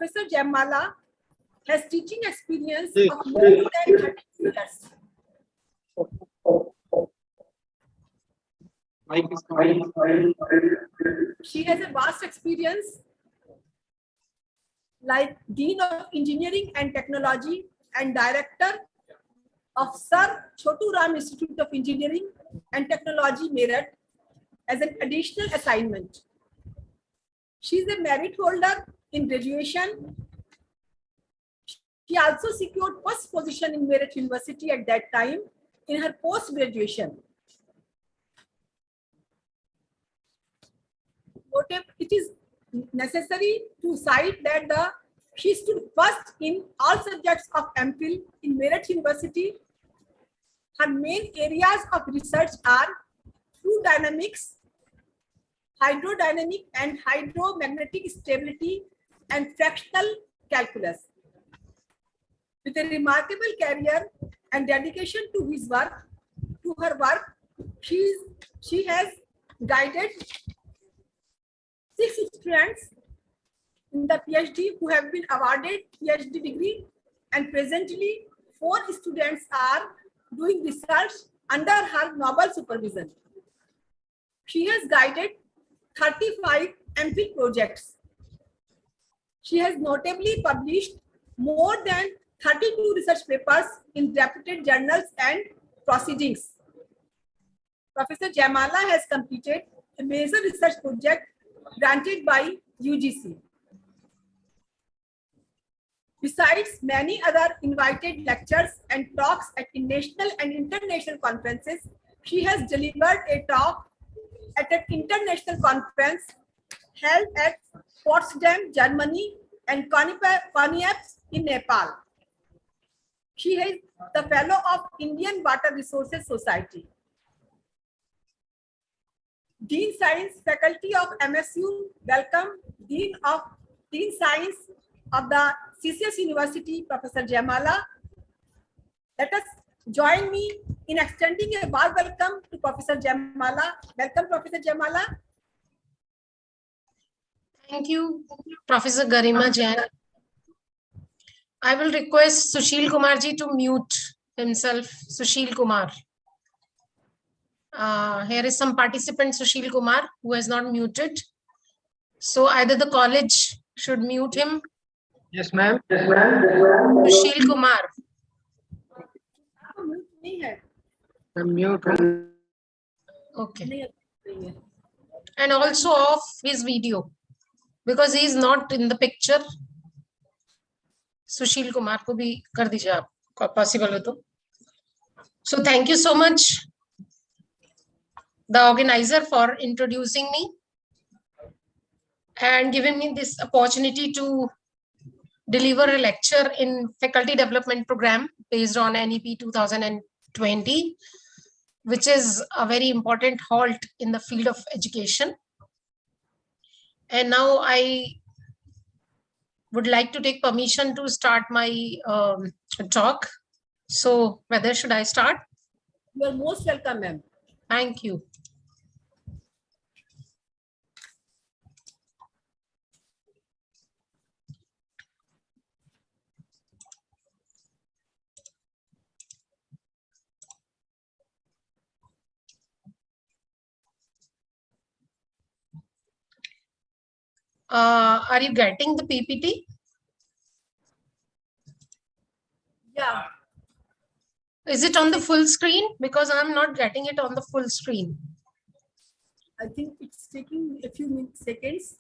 Professor Jammala has teaching experience of more than 30 years. She has a vast experience like Dean of Engineering and Technology and Director of Sir Chotu Ram Institute of Engineering and Technology, Meerut, as an additional assignment. She is a merit holder in graduation. She also secured first position in Meerut University at that time in her post-graduation. It is necessary to cite that she stood first in all subjects of MPhil in Meerut University. Her main areas of research are fluid dynamics, hydrodynamic and hydromagnetic stability, and fractional calculus. With a remarkable career and dedication to her work, she has guided 6 students in the PhD who have been awarded PhD degree, and presently 4 students are doing research under her noble supervision. She has guided 35 MPhil projects. She has notably published more than 32 research papers in reputed journals and proceedings. Professor Jammala has completed a major research project granted by UGC. Besides many other invited lectures and talks at national and international conferences, she has delivered a talk at an international conference held at Potsdam, Germany, and Konyapes in Nepal. She is the Fellow of Indian Water Resources Society. Dean Science Faculty of MSU, welcome Dean Science of the CCS University, Professor Jammala. Let us join me in extending a warm welcome to Professor Jammala. Welcome, Professor Jammala. Thank you, Professor Garima Jain. I will request Sushil Kumar ji to mute himself. Sushil Kumar. Here is some participant, Sushil Kumar, who has not muted. So either the college should mute him. Yes, ma'am. Sushil Kumar. I'm mute. Okay. And also off his video because he is not in the picture. Sushil Kumar ko bhi kar dijiye aap possible ho to. So thank you so much, the organizer, for introducing me and giving me this opportunity to deliver a lecture in faculty development program based on NEP 2020, which is a very important halt in the field of education. And now I would like to take permission to start my talk. So whether should I start? You are most welcome, ma'am. Thank you. Are you getting the PPT? Yeah. Is it on the full screen? Because I'm not getting it on the full screen. I think it's taking a few seconds.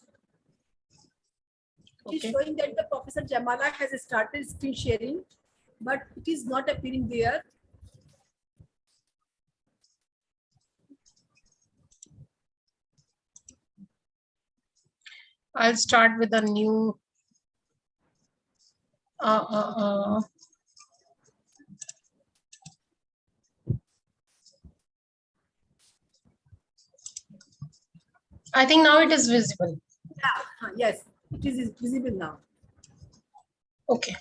It is Okay. showing that the Professor Jammala has started screen sharing, but it is not appearing there. I'll start with a new I think now it is visible. Yeah, yes, it is visible now. Okay.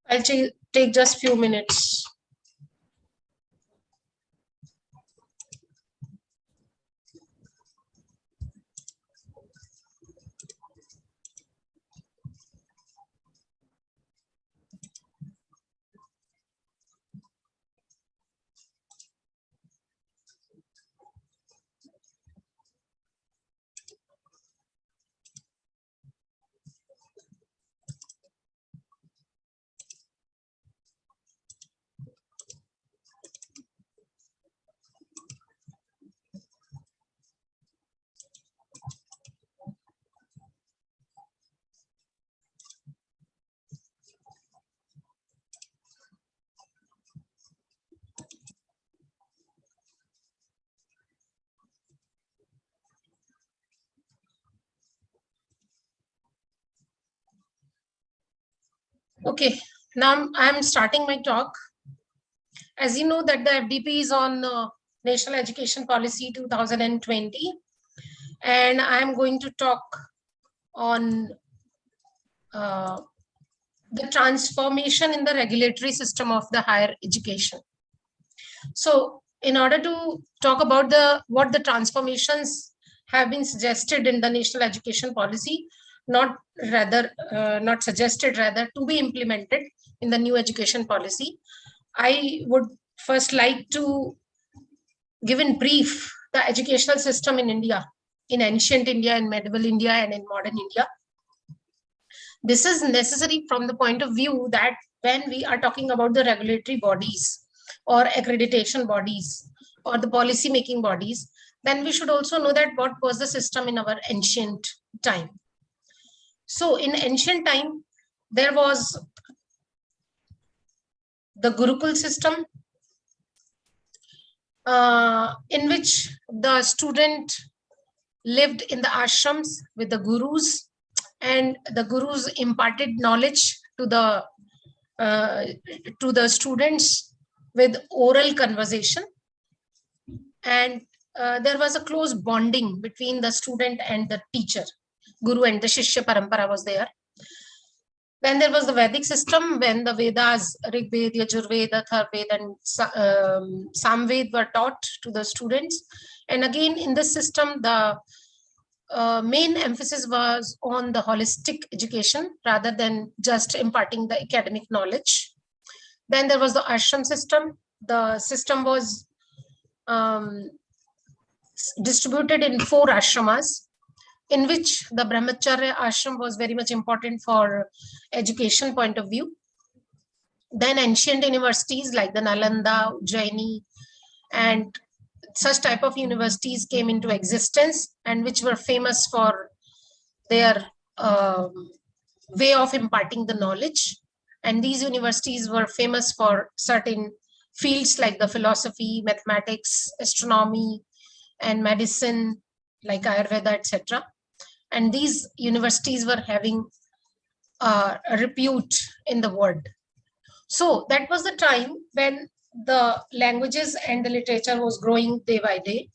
I'll take just few minutes. Okay, now I'm starting my talk. As you know that the FDP is on National Education Policy 2020, and I'm going to talk on the transformation in the regulatory system of the higher education. So in order to talk about what the transformations have been suggested in the National Education Policy, not suggested, rather to be implemented in the new education policy, I would first like to give in brief the educational system in India, in ancient India, in medieval India, and in modern India. This is necessary from the point of view that when we are talking about the regulatory bodies or accreditation bodies or the policy making bodies, then we should also know that what was the system in our ancient time. So in ancient time, there was the Gurukul system, in which the student lived in the ashrams with the gurus, and the gurus imparted knowledge to the students with oral conversation, and there was a close bonding between the student and the teacher. Guru and the Shishya Parampara was there. Then there was the Vedic system, when the Vedas, Rig Veda, Yajurveda, Atharvaveda, and Samved were taught to the students. And again, in this system, the main emphasis was on the holistic education rather than just imparting the academic knowledge. Then there was the ashram system. The system was distributed in 4 ashramas, in which the Brahmacharya ashram was very much important for education point of view. Then ancient universities like the Nalanda, Ujjaini, and such type of universities came into existence, and which were famous for their way of imparting the knowledge. And these universities were famous for certain fields like the philosophy, mathematics, astronomy, and medicine, like Ayurveda, etc. And these universities were having a repute in the world. So that was the time when the languages and the literature was growing day by day.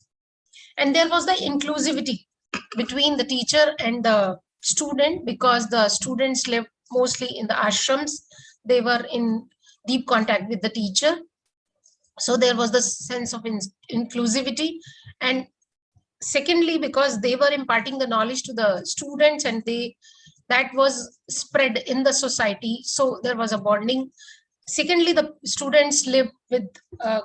And there was the inclusivity between the teacher and the student, because the students lived mostly in the ashrams. They were in deep contact with the teacher. So there was the sense of inclusivity. And secondly, because they were imparting the knowledge to the students, and that was spread in the society, so there was a bonding. Secondly, the students lived with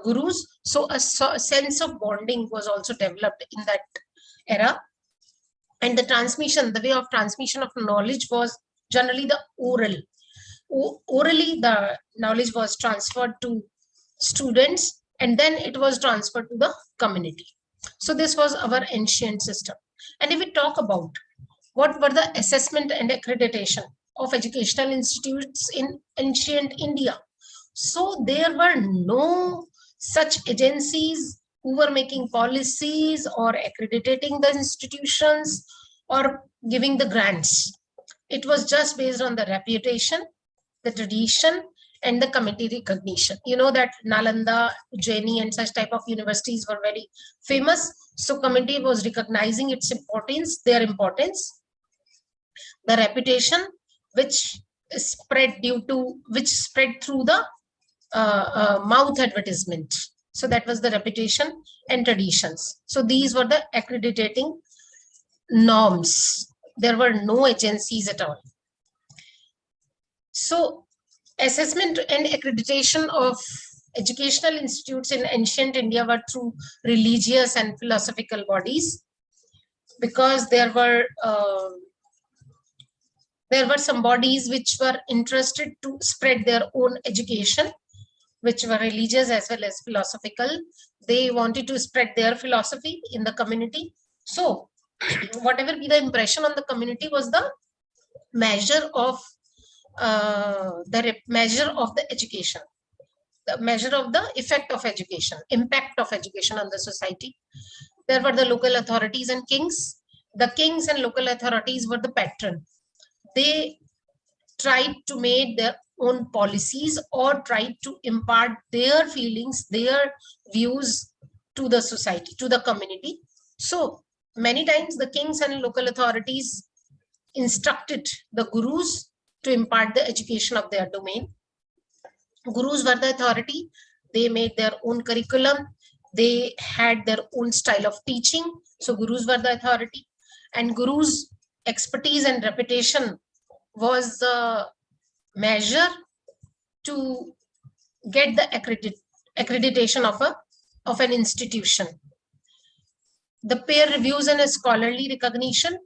gurus, so a sense of bonding was also developed in that era. And the way of transmission of knowledge was generally the oral. Orally, the knowledge was transferred to students, and then it was transferred to the community. So this was our ancient system. And if we talk about what were the assessment and accreditation of educational institutes in ancient India, so there were no such agencies who were making policies or accrediting the institutions or giving the grants. It was just based on the reputation, the tradition, and the committee recognition. You know that Nalanda, Ujjaini, and such type of universities were very famous. So committee was recognizing its importance, their importance, the reputation, which spread through the mouth advertisement. So that was the reputation and traditions. So these were the accrediting norms. There were no agencies at all. So assessment and accreditation of educational institutes in ancient India were through religious and philosophical bodies, because there were some bodies which were interested to spread their own education, which were religious as well as philosophical. They wanted to spread their philosophy in the community. So whatever be the impression on the community was the measure of the education, the measure of the effect of education, impact of education on the society. There were the local authorities and kings. The kings and local authorities were the patron. They tried to make own policies or tried to impart their feelings, their views to the society, to the community. So many times the kings and local authorities instructed the gurus to impart the education of their domain. Gurus were the authority. They made their own curriculum. They had their own style of teaching. So gurus were the authority. And gurus' expertise and reputation was the measure to get the accreditation of an institution. The peer reviews and a scholarly recognition,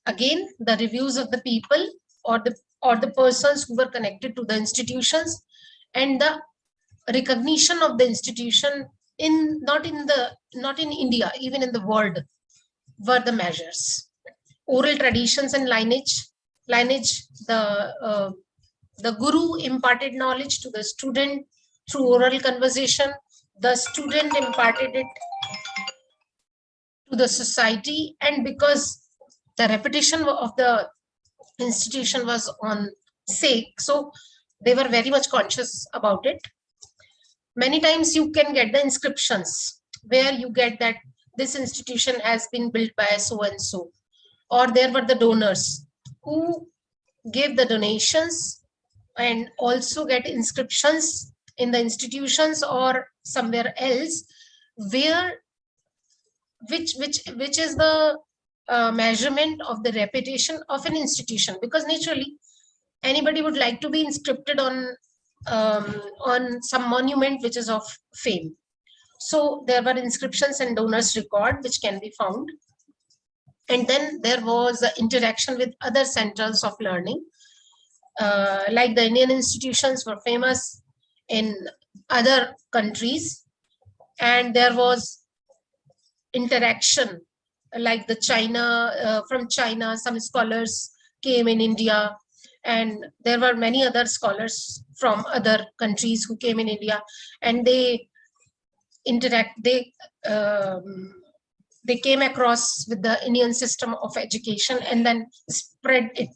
again, the reviews of the people or the persons who were connected to the institutions, and the recognition of the institution in not in India, even in the world, were the measures. Oral traditions and lineage, the guru imparted knowledge to the student through oral conversation. The student imparted it to the society, and because the reputation of the institution was on sake, so they were very much conscious about it. Many times you can get the inscriptions where you get that this institution has been built by so and so, or there were the donors who gave the donations and also get inscriptions in the institutions or somewhere else, where which is the measurement of the reputation of an institution, because naturally anybody would like to be inscripted on some monument which is of fame. So there were inscriptions and donors record which can be found. And then there was interaction with other centers of learning, like the Indian institutions were famous in other countries, and there was interaction like the from China, some scholars came in India, and there were many other scholars from other countries who came in India, and they came across with the Indian system of education and then spread it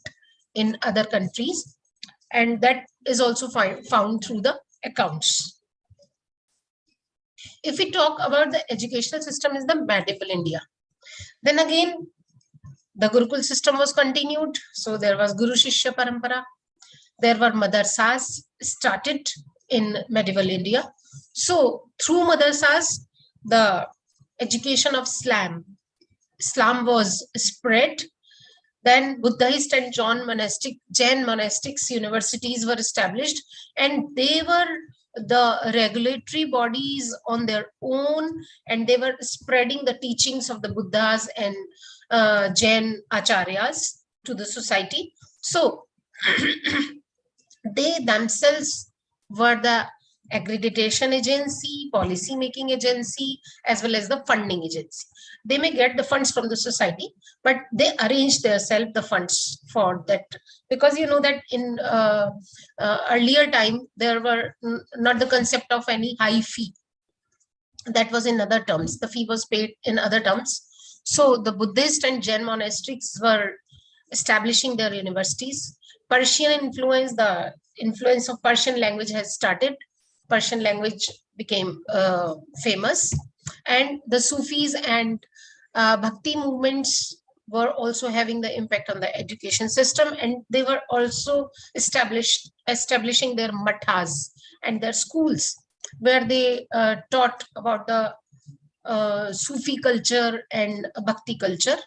in other countries, and that is also found through the accounts. If we talk about the educational system in the medieval India, then again the Gurukul system was continued. So there was Guru Shishya Parampara. There were madrasas started in medieval India. So through madrasas, the education of Islam was spread. Then Buddhist and Jain monastics universities were established, and they were the regulatory bodies on their own, and they were spreading the teachings of the Buddhas and Jain acharyas to the society. So they themselves were the accreditation agency, policy making agency, as well as the funding agency. They may get the funds from the society, but they arrange themselves the funds for that, because you know that in earlier time there were not the concept of any high fee. That was in other terms. The fee was paid in other terms. So the Buddhist and Jain monastics were establishing their universities. Persian influence, the influence of Persian language has started. Persian language became famous, and the Sufis and Bhakti movements were also having the impact on the education system, and they were also establishing their mathas and their schools where they taught about the Sufi culture and Bhakti culture.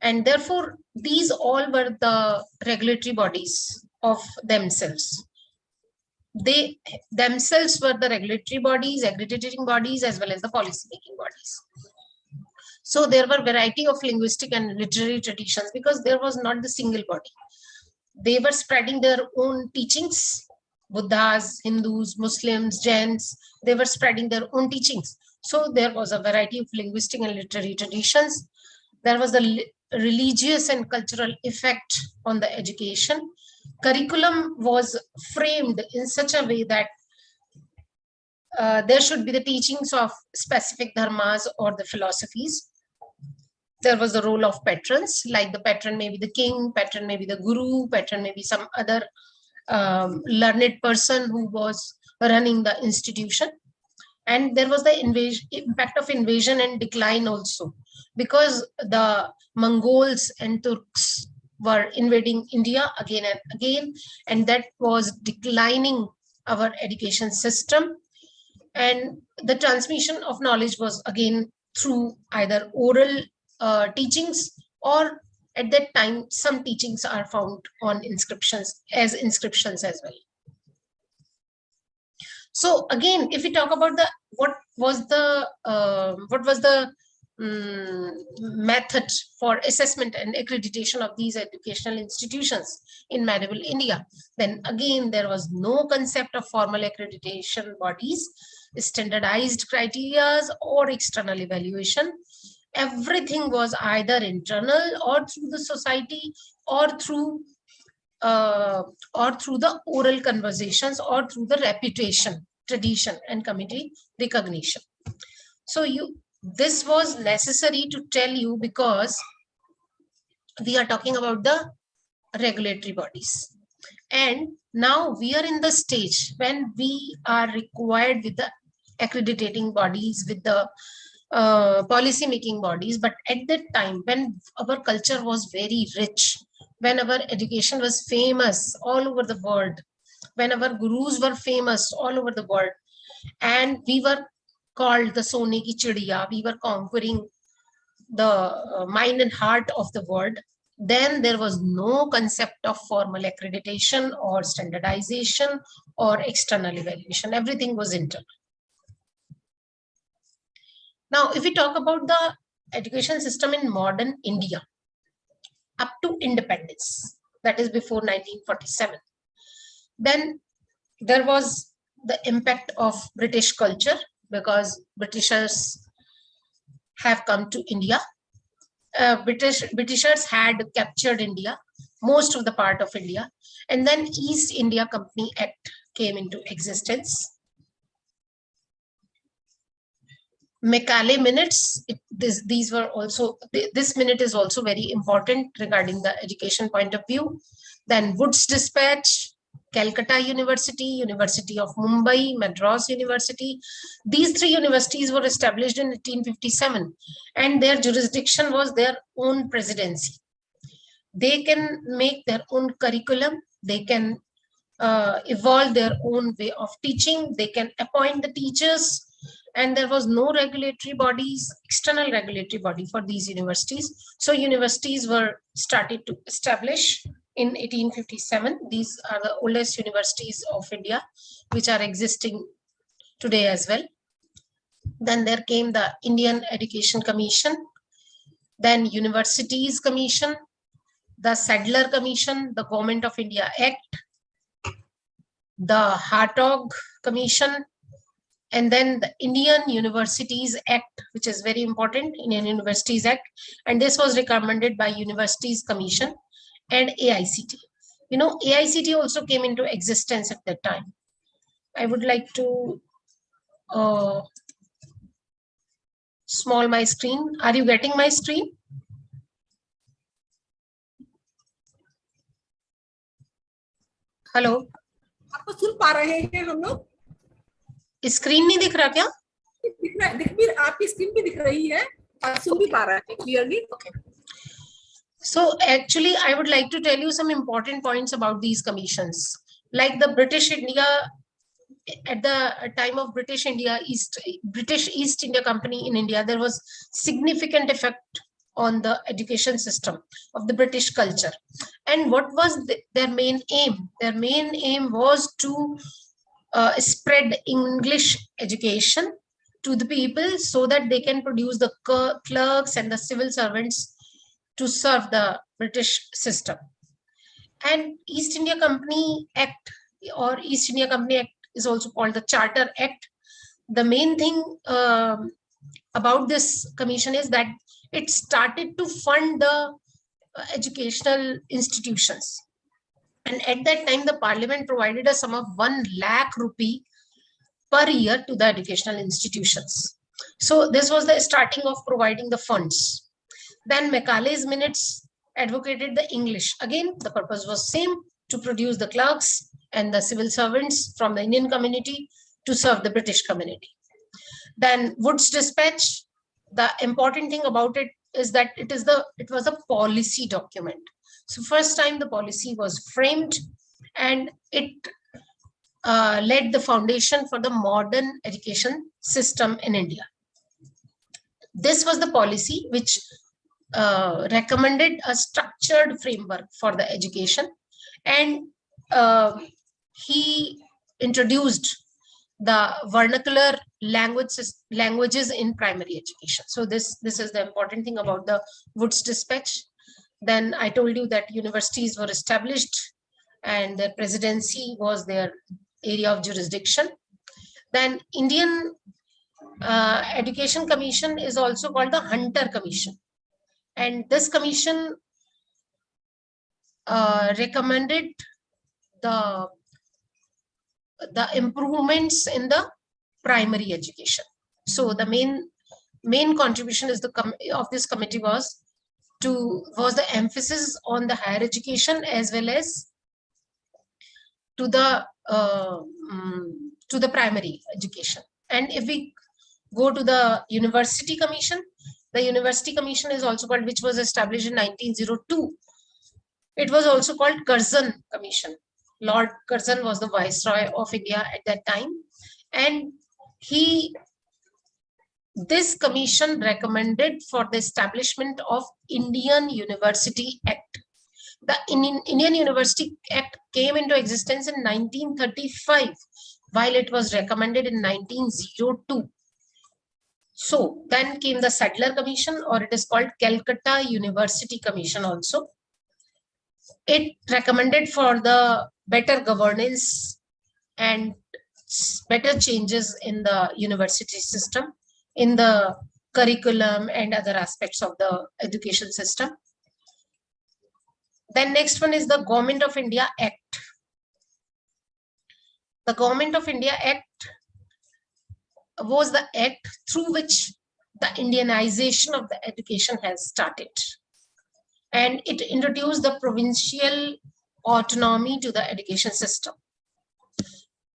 And therefore, these all were the regulatory bodies of themselves. They themselves were the regulatory bodies, accrediting bodies, as well as the policy making bodies. So there were variety of linguistic and literary traditions, because there was not the single body. They were spreading their own teachings. Buddhas, Hindus, Muslims, Jains, they were spreading their own teachings. So there was a variety of linguistic and literary traditions. There was the religious and cultural effect on the education. Curriculum was framed in such a way that there should be the teachings of specific dharmas or the philosophies. There was the role of patrons, like the patron may be the king, patron may be the guru, patron may be some other learned person who was running the institution. And there was the impact of invasion and decline also, because the Mongols and Turks were invading India again and again, and that was declining our education system. And the transmission of knowledge was again through either oral teachings, or at that time some teachings are found on inscriptions as well. So again, if we talk about the what was the method for assessment and accreditation of these educational institutions in medieval India, then again there was no concept of formal accreditation bodies, standardized criteria, or external evaluation. Everything was either internal or through the society, or through the oral conversations, or through the reputation, tradition, and committee recognition. So this was necessary to tell you, because we are talking about the regulatory bodies. And now we are in the stage when we are required with the accrediting bodies, with the policy making bodies. But at that time, when our culture was very rich, when our education was famous all over the world, when our gurus were famous all over the world, and we were called the Sone ki Chidiya, we were conquering the mind and heart of the world, then there was no concept of formal accreditation or standardization or external evaluation. Everything was internal. Now, if we talk about the education system in modern India, up to independence, that is before 1947, then there was the impact of British culture, because Britishers have come to India. Britishers had captured India, most of the part of India, and then East India Company Act came into existence. Macaulay minutes, this minute is also very important regarding the education point of view. Then Wood's Dispatch, Calcutta University, University of Mumbai, Madras University. These three universities were established in 1857, and their jurisdiction was their own presidency. They can make their own curriculum, they can evolve their own way of teaching, they can appoint the teachers, and there was no regulatory bodies, external regulatory body for these universities. So universities were started to establish in 1857. These are the oldest universities of India, which are existing today as well. Then there came the Indian Education Commission, then Universities Commission, the Sadler Commission, the Government of India Act, the Hartog Commission, and then the Indian Universities Act, which is very important, Indian Universities Act. And this was recommended by Universities Commission and AICT. You know, AICT also came into existence at that time. I would like to small my screen. Are you getting my screen? Hello. आपको सुन पा रहे हैं हम लोग? Screen नहीं दिख रहा क्या? दिख रहा है, दिख भी, आपकी स्क्रीन भी दिख रही है और सुन भी पा रहा है clearly. Okay. So actually, I would like to tell you some important points about these commissions. Like the British India, at the time of British East India Company in India, there was significant effect on the education system of the British culture. And what was their main aim? Their main aim was to spread English education to the people, so that they can produce the clerks and the civil servants to serve the British system. And East India Company Act, or East India Company Act, is also called the Charter Act. The main thing about this commission is that it started to fund the educational institutions. And at that time, the Parliament provided a sum of 1 lakh rupee per year to the educational institutions. So this was the starting of providing the funds. Then Macaulay's minutes advocated the English. Again, the purpose was same, to produce the clerks and the civil servants from the Indian community to serve the British community. Then Wood's Dispatch, the important thing about it is that it was a policy document. So first time the policy was framed, and it laid the foundation for the modern education system in India. This was the policy which recommended a structured framework for the education, and he introduced the vernacular languages in primary education. So this is the important thing about the Wood's Dispatch. Then I told you that universities were established and their presidency was their area of jurisdiction. Then Indian Education Commission is also called the Hunter Commission. And this commission recommended the improvements in the primary education. So the main contribution is of this committee was the emphasis on the higher education as well as to the primary education. And if we go to the University Commission, the University Commission is also called, which was established in 1902. It was also called Curzon Commission. Lord Curzon was the Viceroy of India at that time, and this commission recommended for the establishment of Indian University Act. The Indian University Act came into existence in 1935, while it was recommended in 1902. So then came the Sadler Commission, or it is called Calcutta University Commission also. It recommended for the better governance and better changes in the university system, in the curriculum and other aspects of the education system. Then next one is the Government of India Act. The Government of India Act was the act through which the Indianization of the education has started. And it introduced the provincial autonomy to the education system.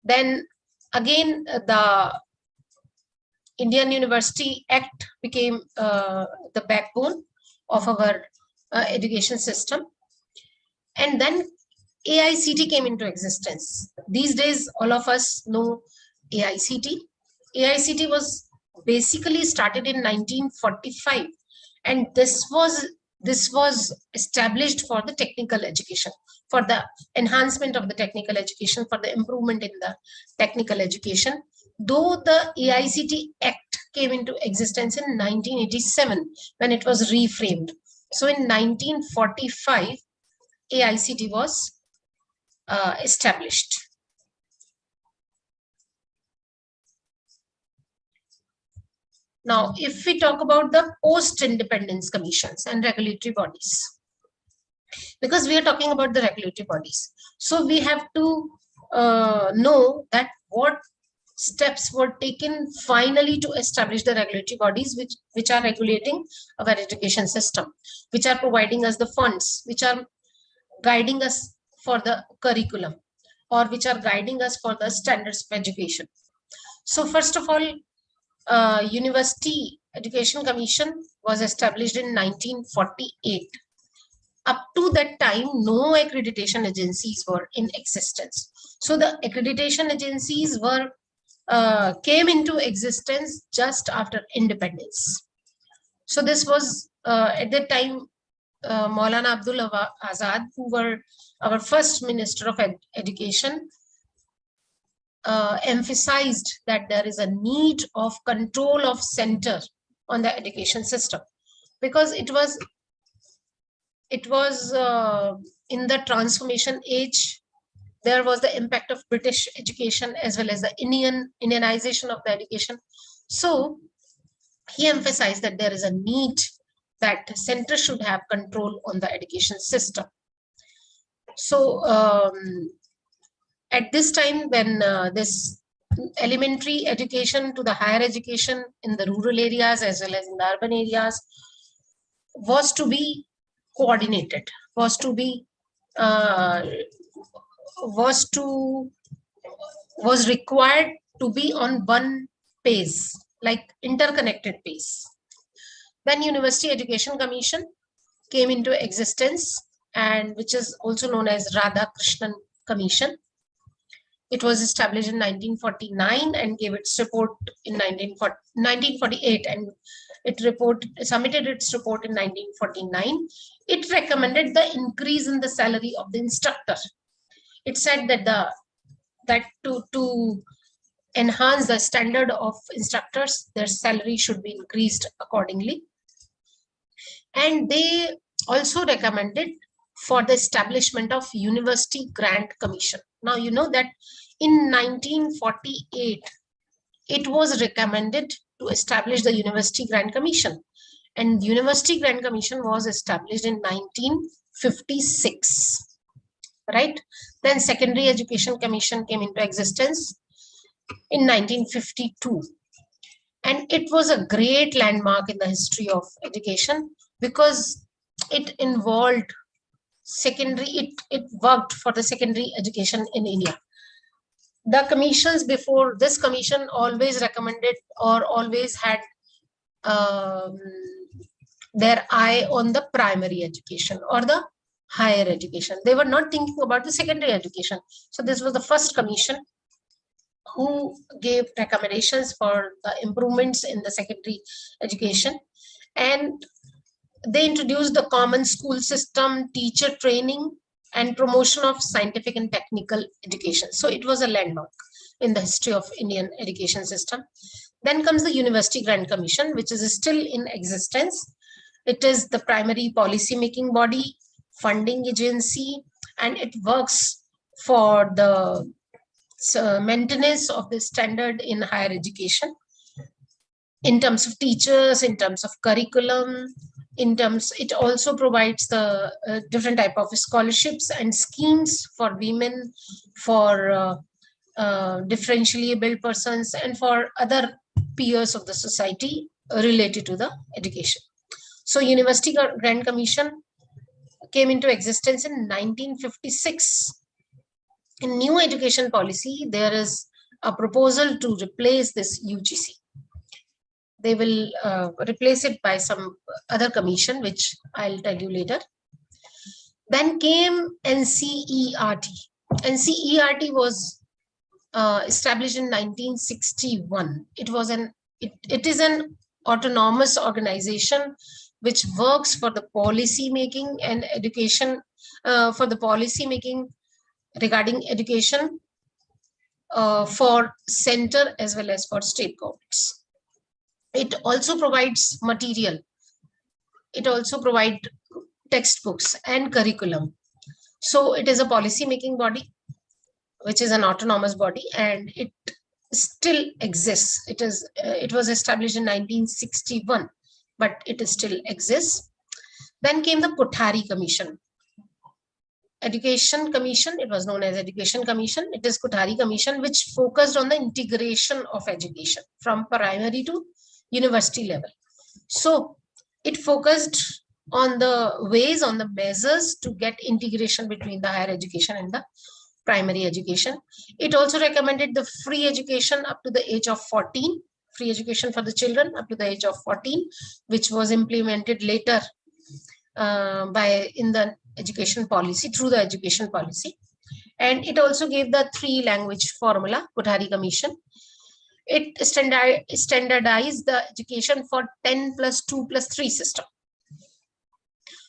Then again, the Indian University Act became the backbone of our education system. And then AICT came into existence. These days, all of us know AICT. AICT was basically started in 1945, and this was established for the technical education, for the enhancement of the technical education, for the improvement in the technical education. Though the AICT Act came into existence in 1987 when it was reframed. So in 1945, AICT was established. Now, if we talk about the post-independence commissions and regulatory bodies, because we are talking about the regulatory bodies, so we have to know that what steps were taken finally to establish the regulatory bodies which are regulating our education system, which are providing us the funds, which are guiding us for the curriculum, or which are guiding us for the standards of education. So first of all, University Education Commission was established in 1948. Up to that time, no accreditation agencies were in existence. So the accreditation agencies came into existence just after independence. So this was at that time Maulana Abdul Azad, who were our first Minister of Education, emphasized that there is a need of control of center on the education system, because it was in the transformation age. There was the impact of British education as well as the Indianization of the education. So he emphasized that there is a need that the center should have control on the education system. So at this time, when this elementary education to the higher education in the rural areas as well as in the urban areas was to be coordinated, was to be was required to be on one pace, like interconnected pace. Then University Education Commission came into existence, and which is also known as Radha Krishnan Commission. It was established in 1949 and gave its report in 1948, and it submitted its report in 1949. It recommended the increase in the salary of the instructor. It said that to enhance the standard of instructors, their salary should be increased accordingly. And they also recommended for the establishment of University Grant Commission. Now, you know that in 1948, it was recommended to establish the University Grant Commission. And University Grant Commission was established in 1956, right? Then Secondary Education Commission came into existence in 1952. And it was a great landmark in the history of education because it involved secondary, it worked for the secondary education in India. The commissions before this commission always recommended or always had their eye on the primary education or the higher education. They were not thinking about the secondary education. So this was the first commission who gave recommendations for the improvements in the secondary education. And they introduced the common school system, teacher training, and promotion of scientific and technical education. So it was a landmark in the history of Indian education system. Then comes the University Grant Commission, which is still in existence. It is the primary policy making body, funding agency, and it works for the maintenance of the standard in higher education in terms of teachers, in terms of curriculum, it also provides the different type of scholarships and schemes for women, for differentially able persons, and for other peers of the society related to the education. So University Grant Commission came into existence in 1956. In new education policy, there is a proposal to replace this UGC. They will replace it by some other commission, which I'll tell you later. Then came NCERT. NCERT was established in 1961. It is an autonomous organization which works for the policy making and education, for the policy making regarding education for center as well as for state governments. It also provides material. It also provides textbooks and curriculum. So it is a policy making body, which is an autonomous body, and it still exists. It was established in 1961, but it still exists. Then came the Kothari Commission. Education Commission, it was known as Education Commission. It is Kothari Commission, which focused on the integration of education from primary to university level. So it focused on the ways, on the measures to get integration between the higher education and the primary education. It also recommended the free education up to the age of 14, free education for the children up to the age of 14, which was implemented later in the education policy, through the education policy. And it also gave the 3-language formula, Kothari Commission. It standardized the education for 10+2+3 system.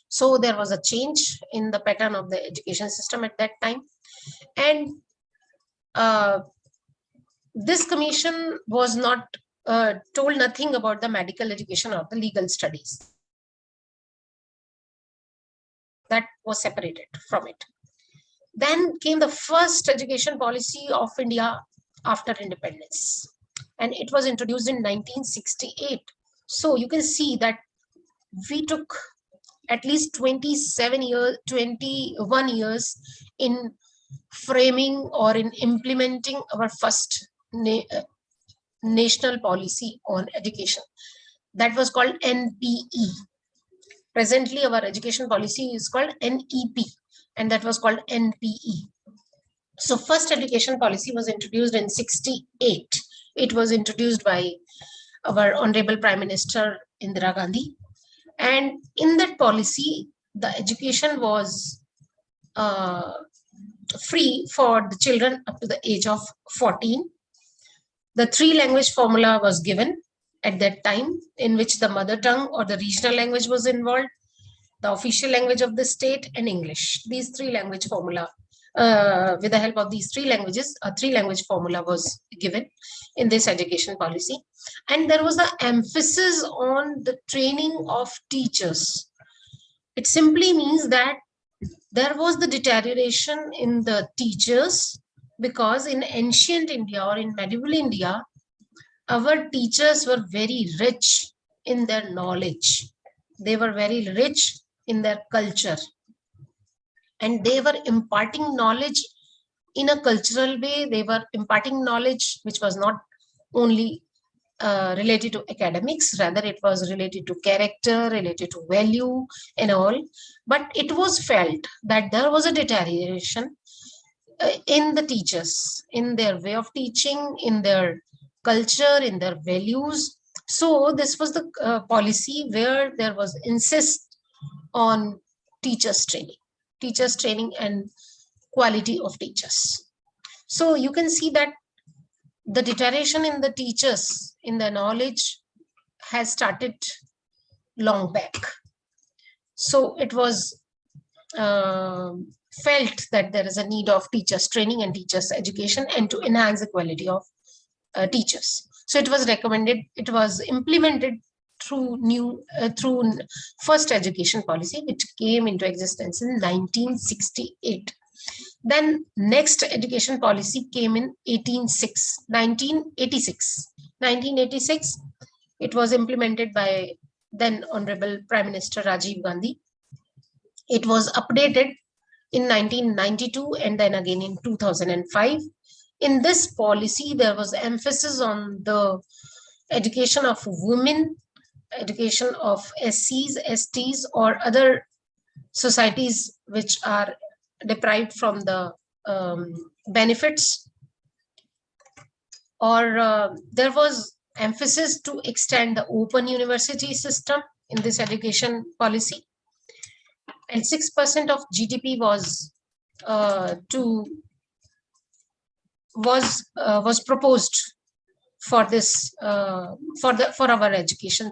So there was a change in the pattern of the education system at that time. And this commission was not told nothing about the medical education or the legal studies. That was separated from it. Then came the first education policy of India after independence, and it was introduced in 1968. So you can see that we took at least 21 years in framing or in implementing our first national policy on education. That was called NPE. Presently, our education policy is called NEP, and that was called NPE. So first education policy was introduced in 68. It was introduced by our Honorable Prime Minister Indira Gandhi. And in that policy, the education was free for the children up to the age of 14. The 3-language formula was given at that time, in which the mother tongue or the regional language was involved, the official language of the state, and English. These 3-language formula, with the help of these 3 languages, a 3-language formula was given in this education policy. And there was the emphasis on the training of teachers. It simply means that there was the deterioration in the teachers, because in ancient India or in medieval India, our teachers were very rich in their knowledge. They were very rich in their culture. And they were imparting knowledge in a cultural way. They were imparting knowledge which was not only related to academics, rather it was related to character, related to value and all. But it was felt that there was a deterioration in the teachers, in their way of teaching, in their culture, in their values. So this was the policy where there was insist on teachers training and quality of teachers. So you can see that the deterioration in the teachers, in the knowledge, has started long back. So it was felt that there is a need of teachers training and teachers education, and to enhance the quality of teachers. So it was recommended, it was implemented through through first education policy, which came into existence in 1968. Then next education policy came in 1986. 1986, it was implemented by then Honorable Prime Minister Rajiv Gandhi. It was updated in 1992 and then again in 2005. In this policy, there was emphasis on the education of women, education of SCs, STs, or other societies which are deprived from the benefits. Or there was emphasis to extend the open university system in this education policy. And 6% of GDP was proposed for this for our education,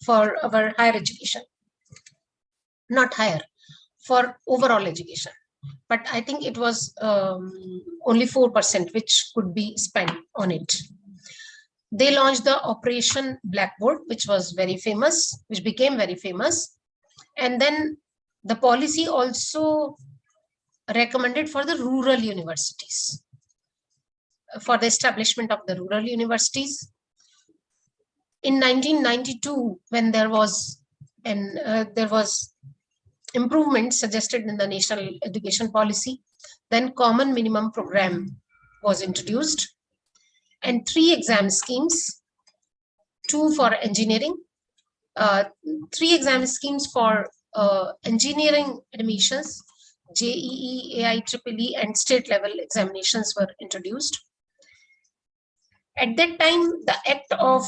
for our higher education, not higher, for overall education. But I think it was only 4% which could be spent on it. They launched the Operation Blackboard, which was very famous, which became very famous. And then the policy also recommended for the rural universities, for the establishment of the rural universities. In 1992, when there was improvement suggested in the national education policy, then common minimum program was introduced, and 3 exam schemes, 2 for engineering, 3 exam schemes for engineering admissions, JEE, AIEEE, and state level examinations were introduced. At that time, the Act of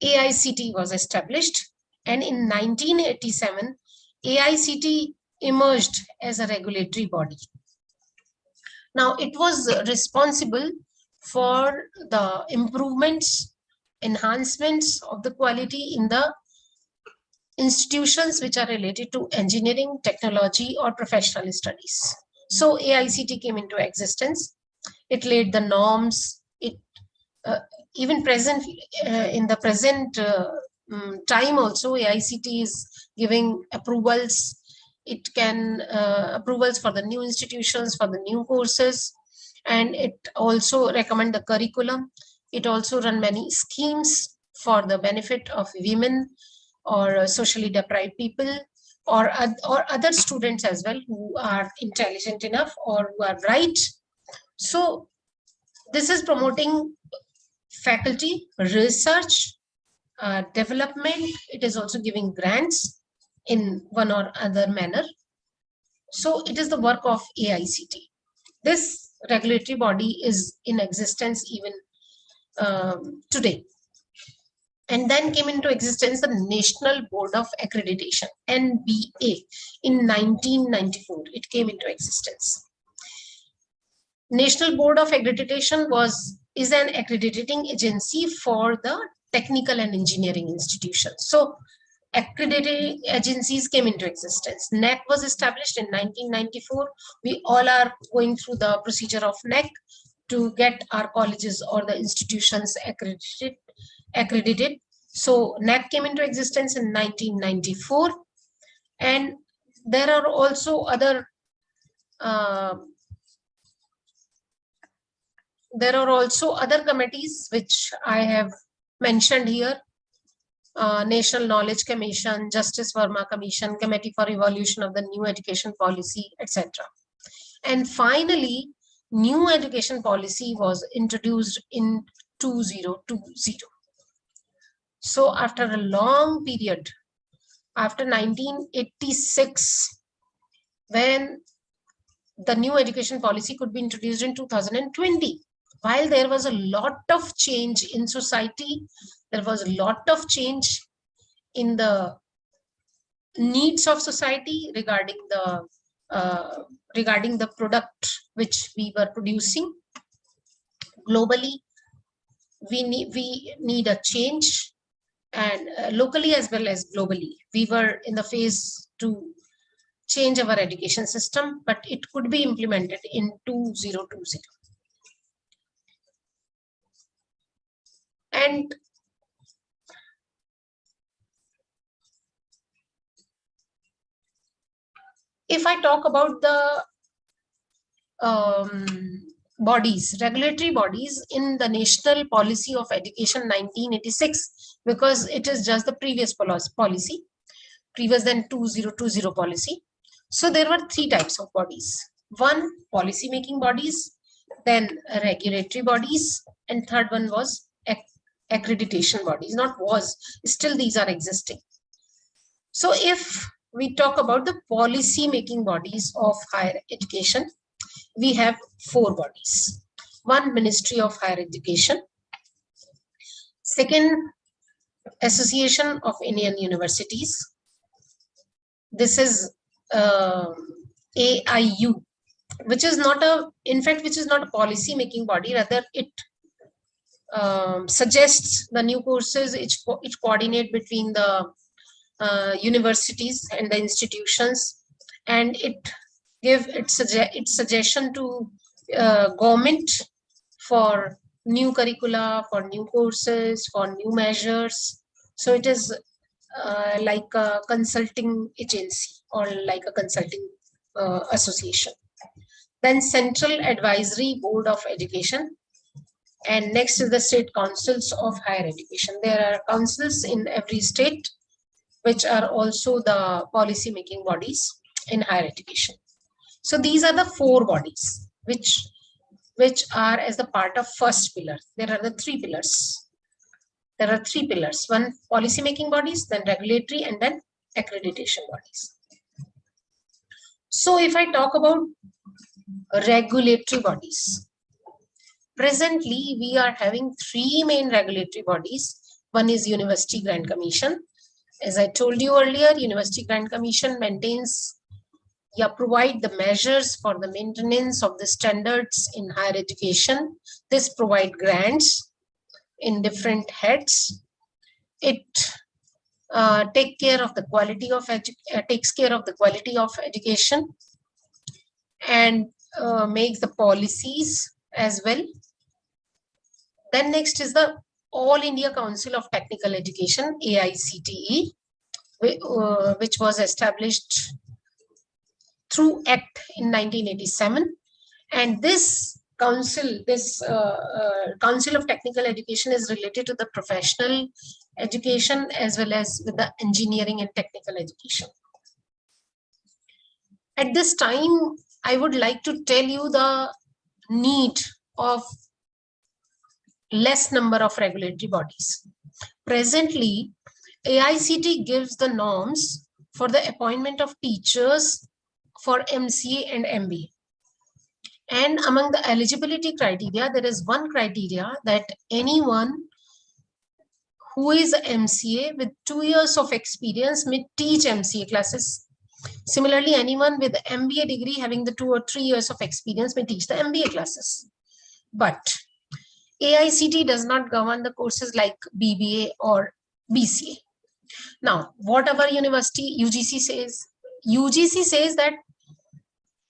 AICT was established, and in 1987, AICT emerged as a regulatory body. Now, it was responsible for the improvements, enhancements of the quality in the institutions which are related to engineering, technology, or professional studies. So AICT came into existence. It laid the norms. It even present in the present time also, AICT is giving approvals. It can approvals for the new institutions, for the new courses, and it also recommend the curriculum. It also run many schemes for the benefit of women or socially deprived people, or other students as well who are intelligent enough or who are bright. So this is promoting faculty, research, development. It is also giving grants in one or other manner. So it is the work of AICT. This regulatory body is in existence even today. And then came into existence the National Board of Accreditation, NBA, in 1994. It came into existence. National Board of Accreditation is an accrediting agency for the technical and engineering institutions. So accrediting agencies came into existence. NAC was established in 1994. We all are going through the procedure of NAC to get our colleges or the institutions accredited. So NAC came into existence in 1994, and there are also other committees which I have mentioned here. National Knowledge Commission, Justice Verma Commission, Committee for Evolution of the New Education Policy, etc. And finally, new education policy was introduced in 2020. So after a long period, after 1986, when the new education policy could be introduced in 2020, while there was a lot of change in society, there was a lot of change in the needs of society regarding the product which we were producing globally. We need a change, and locally as well as globally. We were in the phase to change our education system, but it could be implemented in 2020. And if I talk about the regulatory bodies in the National Policy of Education 1986, because it is just the previous policy, previous than 2020 policy. So there were three types of bodies. One, policy making bodies, then regulatory bodies, and third one was accreditation bodies. Not was, still these are existing. So if we talk about the policy making bodies of higher education, we have four bodies. One, Ministry of Higher Education. Second, Association of Indian Universities. This is AIU, which is not a policy making body. Rather, it suggests the new courses. It coordinate between the universities and the institutions, and it give its suggestion to government for new curricula, for new courses, for new measures. So it is like a consulting agency or like a consulting association. Then Central Advisory Board of Education, and next is the State Councils of Higher Education. There are councils in every state which are also the policy making bodies in higher education. So these are the four bodies which are as the part of first pillar. There are the three pillars. There are three pillars: one, policy making bodies, then regulatory, and then accreditation bodies. So if I talk about regulatory bodies, presently we are having three main regulatory bodies. One is University Grant Commission. As I told you earlier, University Grant Commission provide the measures for the maintenance of the standards in higher education. This provide grants in different heads. It takes care of the quality of education, and makes the policies as well. Then next is the All India Council of Technical Education, AICTE, which was established through Act in 1987. And this council, Council of Technical Education, is related to the professional education as well as with the engineering and technical education. At this time, I would like to tell you the need of less number of regulatory bodies. Presently, AICTE gives the norms for the appointment of teachers for MCA and MBA. And among the eligibility criteria, there is one criteria that anyone who is a MCA with 2 years of experience may teach MCA classes. Similarly, anyone with MBA degree having the 2 or 3 years of experience may teach the MBA classes. But AICT does not govern the courses like BBA or BCA. Now, whatever university UGC says that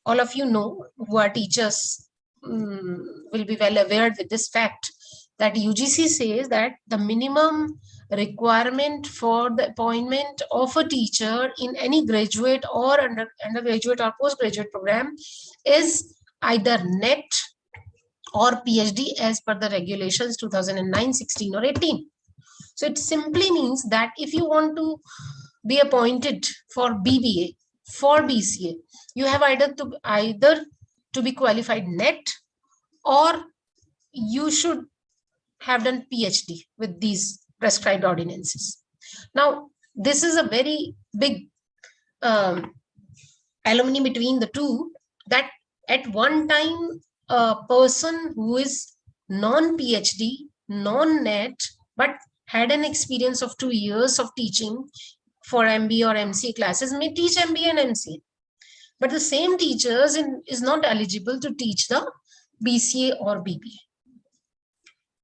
all of you know who are teachers will be well aware with this fact that UGC says that the minimum requirement for the appointment of a teacher in any graduate or undergraduate or postgraduate program is either NET or PhD as per the regulations 2009, 16 or 18. So it simply means that if you want to be appointed for BBA, for BCA, you have either to be qualified NET or you should have done PhD with these prescribed ordinances. Now, this is a very big alumni between the two, that at one time a person who is non-PhD, non-NET, but had an experience of 2 years of teaching for MBA or MCA classes may teach MBA and MCA. But the same teachers is not eligible to teach the BCA or BBA.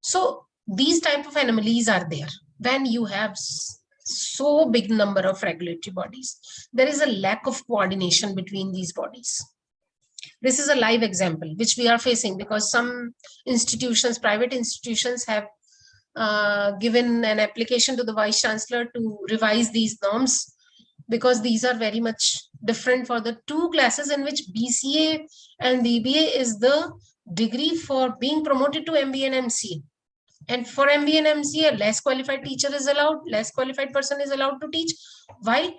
So these type of anomalies are there when you have so big number of regulatory bodies. There is a lack of coordination between these bodies. This is a live example which we are facing because some institutions, private institutions, have given an application to the Vice Chancellor to revise these norms, because these are very much different for the two classes in which BCA and BBA is the degree for being promoted to MBA and MCA. And for MBA and MCA, a less qualified teacher is allowed, less qualified person is allowed to teach, while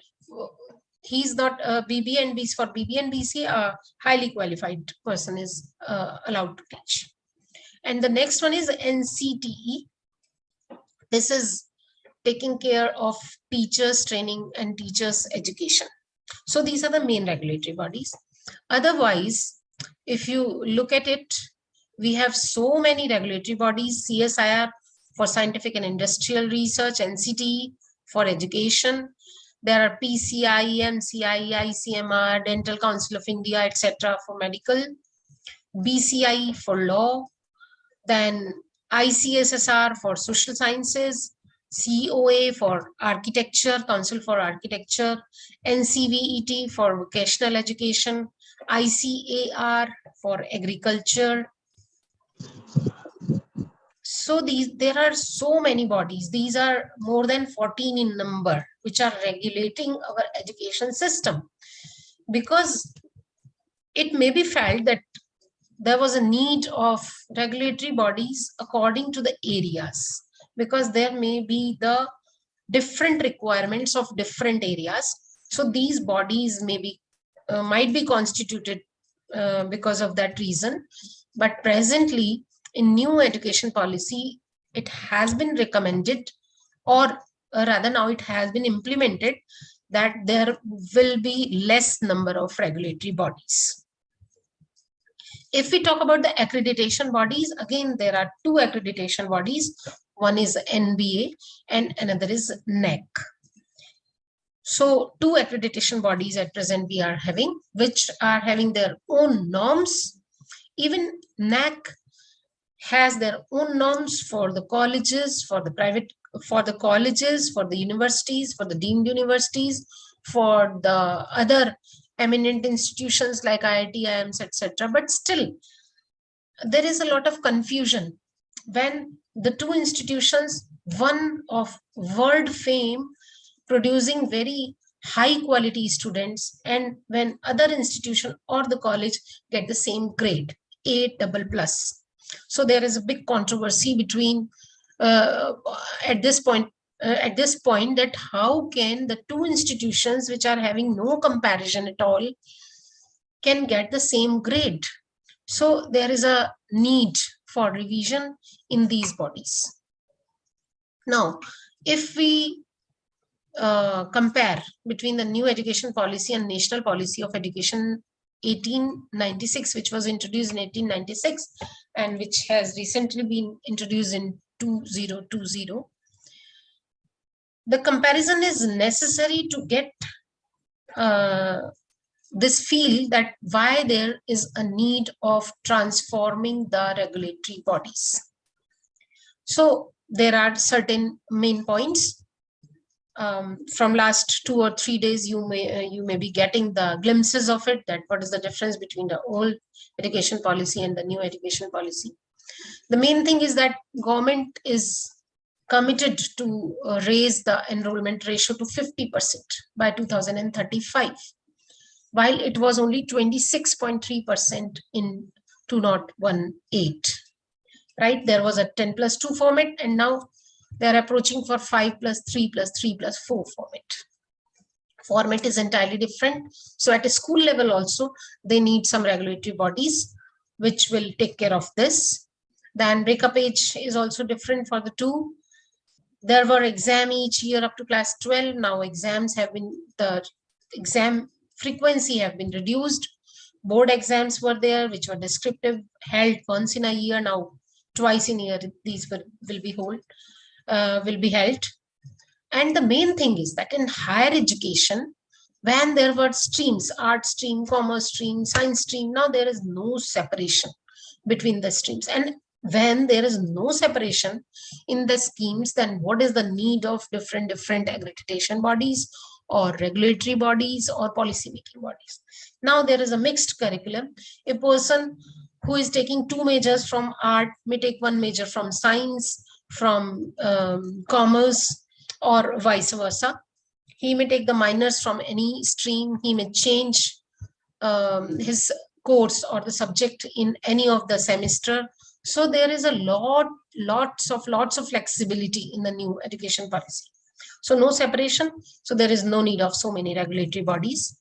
he's not a BBA and BC. For BBA and BCA, a highly qualified person is allowed to teach. And the next one is NCTE. This is taking care of teachers training and teachers education. So these are the main regulatory bodies. Otherwise, if you look at it, we have so many regulatory bodies: CSIR for scientific and industrial research, NCTE for education. There are PCI, MCI, ICMR, Dental Council of India, etc. for medical, BCI for law, then ICSSR for social sciences, COA for architecture, Council for Architecture, NCVET for vocational education, ICAR for agriculture. So there are so many bodies. These are more than 14 in number, which are regulating our education system, because it may be felt that there was a need of regulatory bodies according to the areas, because there may be the different requirements of different areas. So these bodies may be might be constituted because of that reason. But presently, in new education policy, it has been recommended, or rather now it has been implemented, that there will be less number of regulatory bodies. If we talk about the accreditation bodies, again, there are two accreditation bodies. One is NBA and another is NAC. So two accreditation bodies at present we are having, which are having their own norms. Even NAC has their own norms for the colleges, for the private, for the colleges, for the universities, for the deemed universities, for the other eminent institutions like IIT, IIMs, etc. But still, there is a lot of confusion when the two institutions, one of world fame, producing very high quality students, and when other institution or the college get the same grade, A++. So there is a big controversy between at this point that how can the two institutions which are having no comparison at all can get the same grade. So there is a need for revision in these bodies. Now, if we compare between the new education policy and national policy of education 1896, which was introduced in 1896 and which has recently been introduced in 2020. The comparison is necessary to get this feel that why there is a need of transforming the regulatory bodies. So there are certain main points. From last 2 or 3 days, you may be getting the glimpses of it, that what is the difference between the old education policy and the new education policy. The main thing is that government is committed to raise the enrollment ratio to 50% by 2035, while it was only 26.3% in 2018. Right, there was a 10+2 format, and now they're approaching for 5+3+3+4 format. Format is entirely different. So at a school level also, they need some regulatory bodies which will take care of this. Then breakup age is also different for the two. There were exam each year up to class 12. Now exams have been, the exam frequency have been reduced. Board exams were there, which were descriptive, held once in a year. Now twice in a year, these will be held. And the main thing is that in higher education, when there were streams, art stream, commerce stream, science stream, now there is no separation between the streams. And when there is no separation in the schemes, then what is the need of different accreditation bodies or regulatory bodies or policy making bodies? Now there is a mixed curriculum. A person who is taking 2 majors from art may take 1 major from science, from commerce, or vice versa. He may take the minors from any stream. He may change his course or the subject in any of the semester. So there is a lots of flexibility in the new education policy. So no separation. So there is no need of so many regulatory bodies.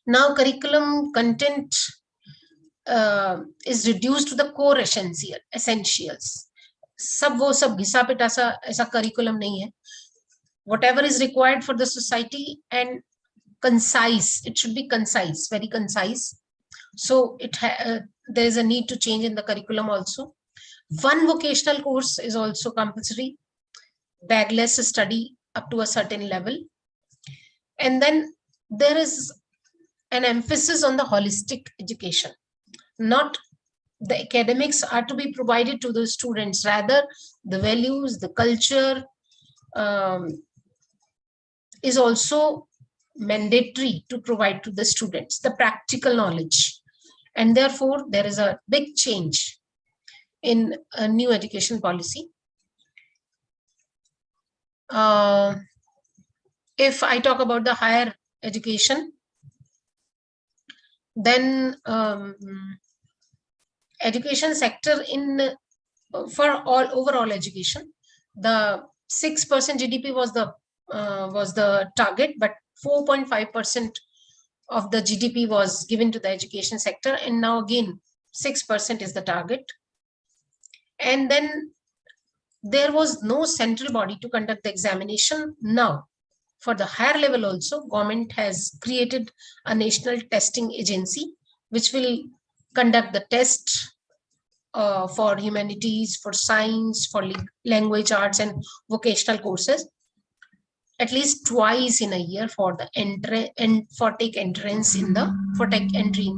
Now curriculum content is reduced to the core essentials. सब वो सब घिसा पिटा ऐसा curriculum नहीं है. Whatever is required for the society and concise, it should be concise, very concise. So there is a need to change in the curriculum also. 1 vocational course is also compulsory. Bagless study up to a certain level. And then there is an emphasis on the holistic education. Not the academics are to be provided to the students, rather the values, the culture is also mandatory to provide to the students, the practical knowledge. And therefore, there is a big change in a new education policy. If I talk about the higher education, then education sector for all overall education, the 6% GDP was the target, but 4.5% of the GDP was given to the education sector, and now again 6% is the target. And then there was no central body to conduct the examination. Now for the higher level also, government has created a national testing agency which will conduct the test for humanities, for science, for language arts and vocational courses at least twice in a year for the entry in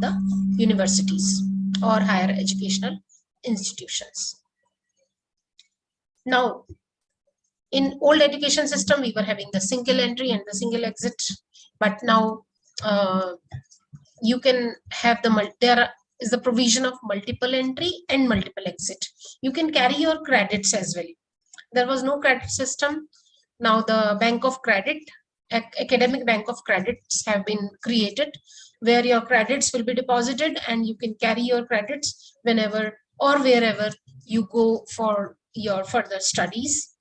the universities or higher educational institutions. Now, in old education system, we were having the single entry and the single exit, but now you can have there is the provision of multiple entry and multiple exit. You can carry your credits as well. There was no credit system. Now the bank of credit, academic bank of credits have been created, where your credits will be deposited and you can carry your credits whenever or wherever you go for your further studies.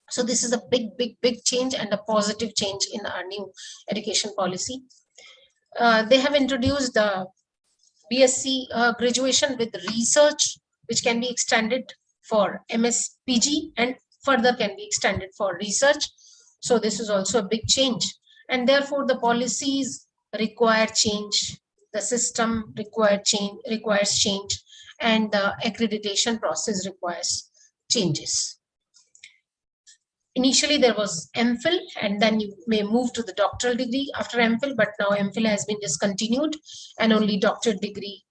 So this is a big change and a positive change in our new education policy. They have introduced the BSc graduation with research, which can be extended for MSPG and further can be extended for research. So this is also a big change, and therefore the policies require change the system requires change, and the accreditation process requires changes. Initially, there was MPhil, and then you may move to the doctoral degree after MPhil, but now MPhil has been discontinued, and only doctorate degree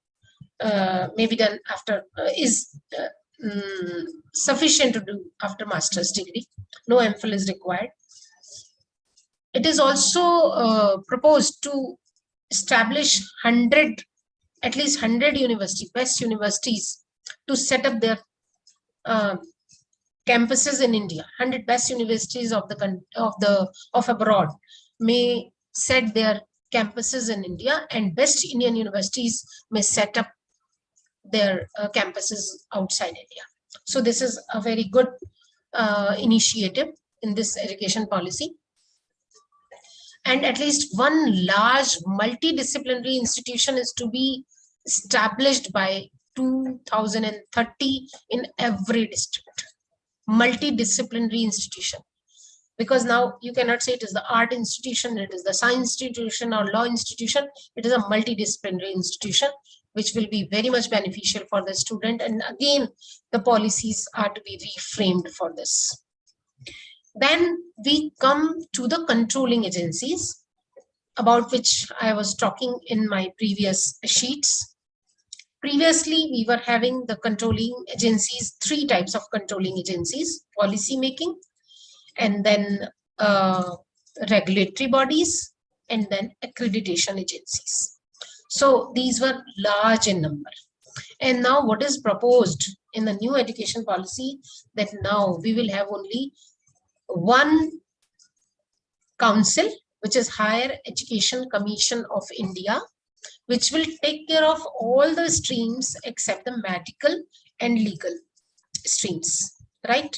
may be done after, sufficient to do after master's degree. No MPhil is required. It is also proposed to establish at least 100 best universities, to set up their campuses in India. 100 best universities of abroad may set their campuses in India, and best Indian universities may set up their campuses outside India. So this is a very good initiative in this education policy. And at least one large multidisciplinary institution is to be established by 2030 in every district. Multidisciplinary institution, because now you cannot say it is the art institution, it is the science institution or law institution. It is a multidisciplinary institution, which will be very much beneficial for the student. And again, the policies are to be reframed for this. Then we come to the controlling agencies, about which I was talking in my previous sheets. Previously, we were having the controlling agencies, 3 types of controlling agencies: policy making, and then regulatory bodies, and then accreditation agencies. So these were large in number. And now what is proposed in the new education policy, that now we will have only one council, which is Higher Education Commission of India, which will take care of all the streams except the medical and legal streams, right?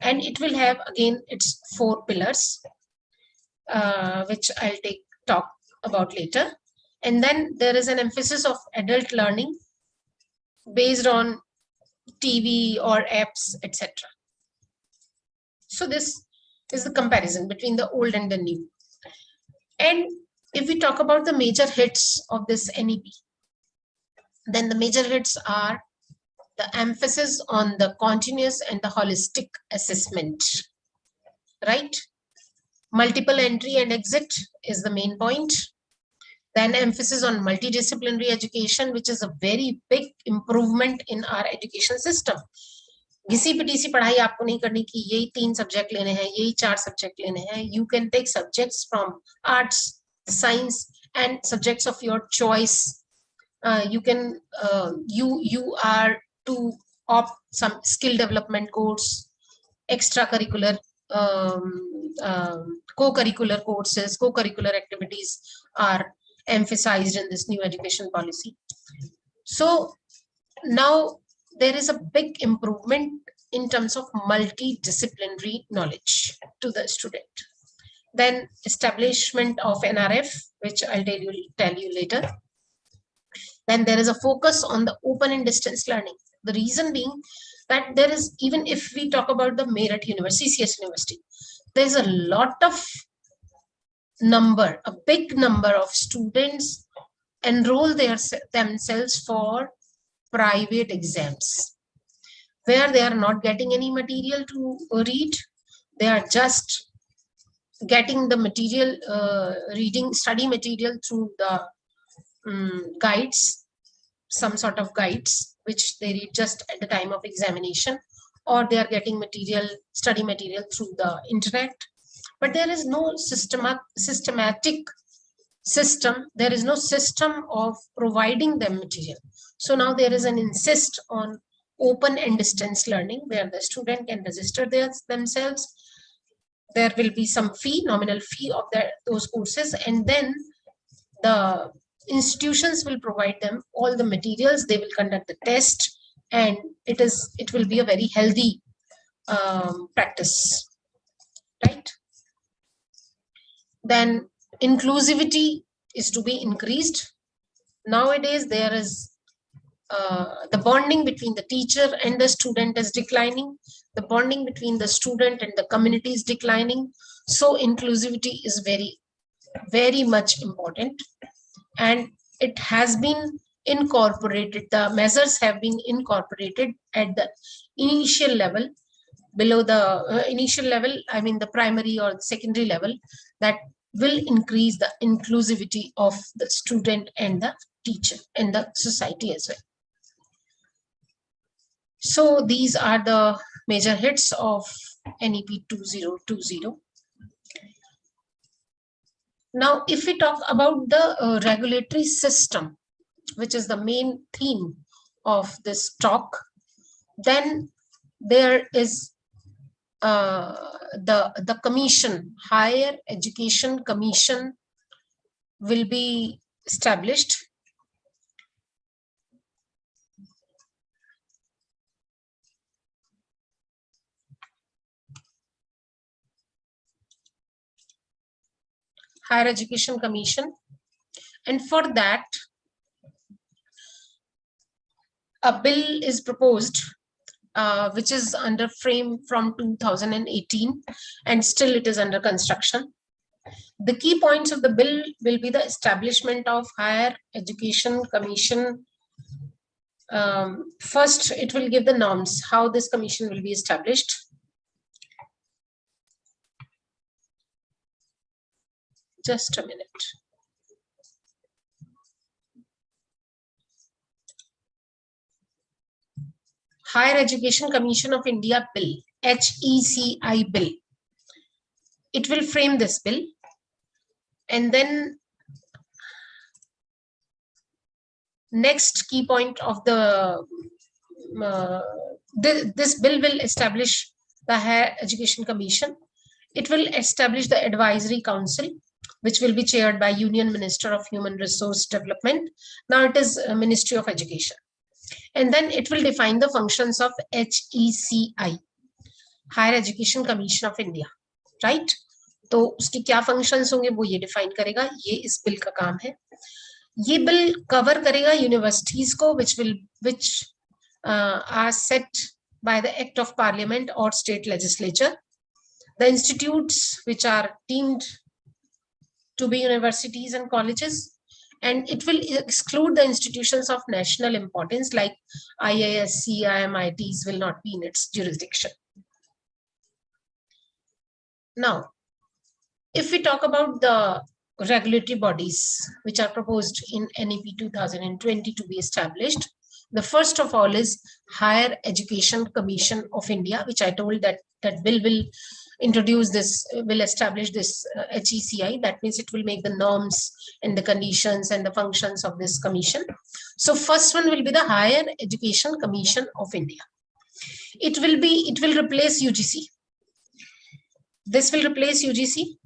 And it will have again its 4 pillars, which I'll talk about later. And then there is an emphasis of adult learning based on TV or apps, etc. So this is the comparison between the old and the new. And if we talk about the major hits of this NEP, then the major hits are the emphasis on the continuous and the holistic assessment, right? Multiple entry and exit is the main point. Then emphasis on multidisciplinary education, which is a very big improvement in our education system. घिसी पिटी सी पढ़ाई आपको नहीं करनी कि यही 3 subject लेने हैं, यही 4 subject लेने हैं. You can take subjects from arts, science, and subjects of your choice. You are to opt some skill development course, extracurricular, co-curricular courses, co-curricular activities are emphasized in this new education policy. So now there is a big improvement in terms of multidisciplinary knowledge to the student. Then establishment of NRF, which I'll tell you later. Then there is a focus on the open and distance learning. The reason being that there is, even if we talk about the Meerut University, CCS University, there is a lot of a big number of students enroll themselves for private exams, where they are not getting any material to read. They are just getting the material, study material through the guides, some sort of guides, which they read just at the time of examination, or they are getting study material through the internet. But there is no systematic system. There is no system of providing them material. So now there is an insist on open and distance learning, where the student can register themselves. There will be some fee, nominal fee of those courses, and then the institutions will provide them all the materials. They will conduct the test, and it will be a very healthy practice, right? Then inclusivity is to be increased. Nowadays, there is the bonding between the teacher and the student is declining. The bonding between the student and the community is declining. So inclusivity is very, very much important. And it has been incorporated, the measures have been incorporated at the initial level, below the initial level, I mean the primary or secondary level, that will increase the inclusivity of the student and the teacher and the society as well. So these are the major hits of NEP 2020. Now, if we talk about the regulatory system, which is the main theme of this talk, then there is the commission, Higher Education Commission, will be established. Higher Education Commission, and for that a bill is proposed, which is under frame from 2018, and still it is under construction. The key points of the bill will be the establishment of Higher Education Commission. First, it will give the norms, how this commission will be established. Just a minute. Higher Education Commission of India Bill, HECI Bill. It will frame this bill, and then next key point of the this bill will establish the Higher Education Commission. It will establish the Advisory Council, which will be chaired by Union Minister of Human Resource Development. Now it is a Ministry of Education. And then it will define the functions of HECI, Higher Education Commission of India, right? तो उसकी क्या functions होंगे वो ये define करेगा, ये इस bill का काम है. ये bill cover करेगा universities को which are set by the Act of Parliament or state legislature, the institutes which are deemed to be universities and colleges, and it will exclude the institutions of national importance like IISc, IMITs will not be in its jurisdiction. Now, if we talk about the regulatory bodies which are proposed in NEP 2020 to be established, the first of all is Higher Education Commission of India, which I told that bill will introduce this, will establish this HECI. That means it will make the norms and the conditions and the functions of this commission. So first one will be the Higher Education Commission of India. It will replace UGC. This will replace UGC.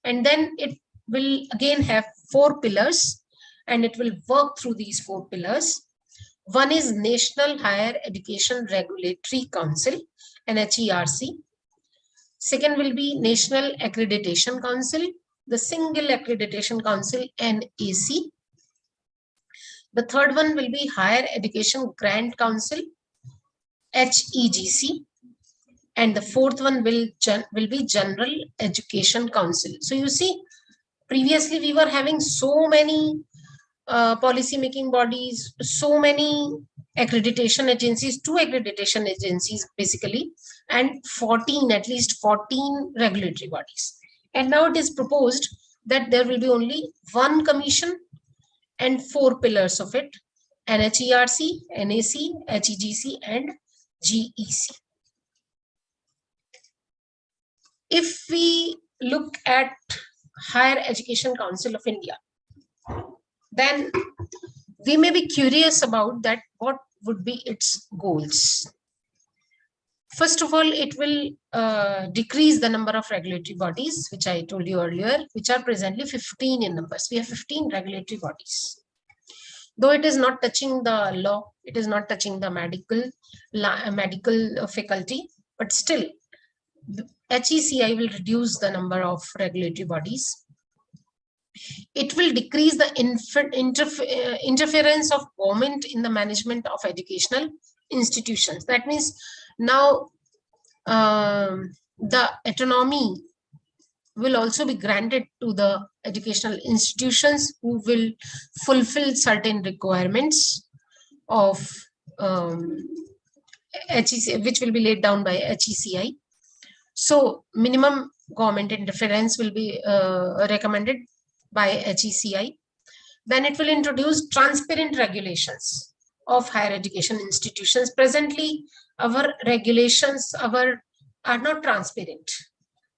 And then it will again have 4 pillars, and it will work through these 4 pillars. One is National Higher Education Regulatory Council, NHERC. Second will be National Accreditation Council, the Single Accreditation Council, NAC. The third one will be Higher Education Grant Council, HEGC. And the fourth one will be General Education Council. So you see, previously we were having so many policy making bodies, so many accreditation agencies, 2 accreditation agencies basically, and at least 14 regulatory bodies. And now it is proposed that there will be only 1 commission and 4 pillars of it: NHERC, NAC, HEGC, and GEC. If we look at Higher Education Council of India, then we may be curious about that, what would be its goals. First of all, it will decrease the number of regulatory bodies, which I told you earlier, which are presently 15 in numbers. We have 15 regulatory bodies. Though it is not touching the law, it is not touching the medical faculty, but still, HECI will reduce the number of regulatory bodies. It will decrease the interference of government in the management of educational institutions. That means now the autonomy will also be granted to the educational institutions who will fulfill certain requirements of HEC, which will be laid down by HECI. So minimum government interference will be recommended by HECI. Then it will introduce transparent regulations of higher education institutions. Presently, our regulations are not transparent.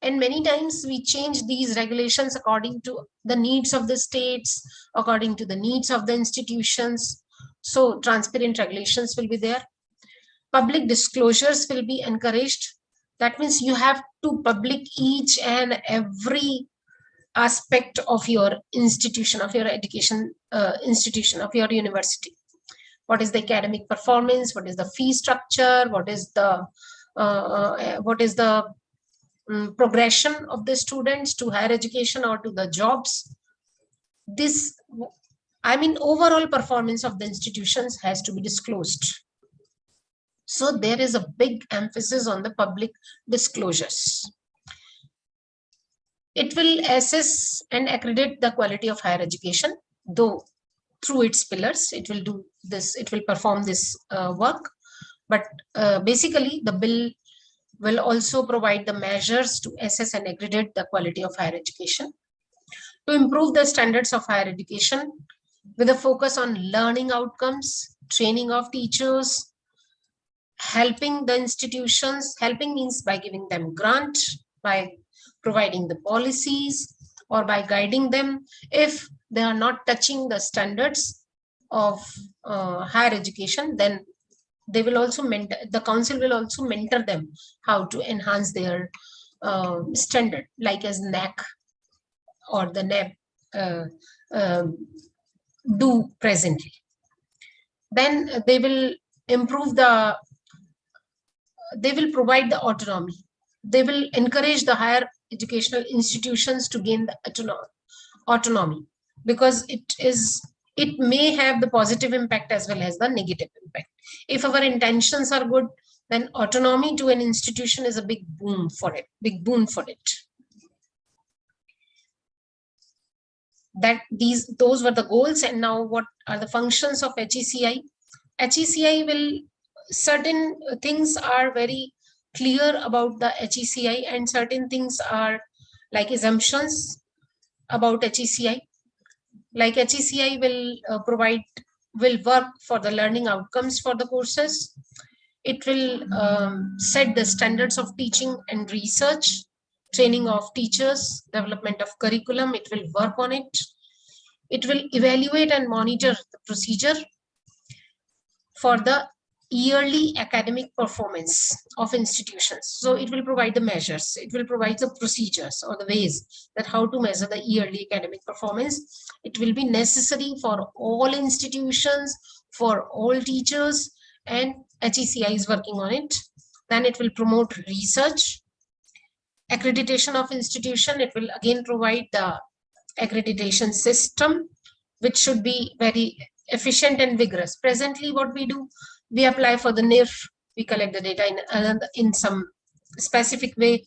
And many times we change these regulations according to the needs of the states, according to the needs of the institutions. So transparent regulations will be there. Public disclosures will be encouraged. That means you have to public each and every aspect of your institution, of your education institution, of your university. What is the academic performance? What is the fee structure? What is the progression of the students to higher education or to the jobs? This, I mean, overall performance of the institutions has to be disclosed. So there is a big emphasis on the public disclosures. It will assess and accredit the quality of higher education, though through its pillars, it will do this, it will perform this work. But basically, the bill will also provide the measures to assess and accredit the quality of higher education, to improve the standards of higher education with a focus on learning outcomes, training of teachers, helping the institutions. Helping means by giving them grant, by providing the policies, or by guiding them if they are not touching the standards of higher education. Then they will also mentor, the council will also mentor them how to enhance their standard, like as NAC or the NEB do presently. Then they will improve the, they will provide the autonomy. They will encourage the higher educational institutions to gain the autonomy, because it may have the positive impact as well as the negative impact. If our intentions are good, then autonomy to an institution is a big boon for it. Those were the goals. And now what are the functions of HECI? HECI will, certain things are very clear about the HECI, and certain things are like assumptions about HECI. Like HECI will work for the learning outcomes for the courses. It will set the standards of teaching and research, training of teachers, development of curriculum. It will work on it. It will evaluate and monitor the procedure for the yearly academic performance of institutions. So it will provide the measures, it will provide the procedures or the ways that how to measure the yearly academic performance. It will be necessary for all institutions, for all teachers, and HECI is working on it. Then it will promote research, accreditation of institution. It will again provide the accreditation system, which should be very efficient and vigorous. Presently, what we do, we apply for the NIRF, we collect the data in some specific way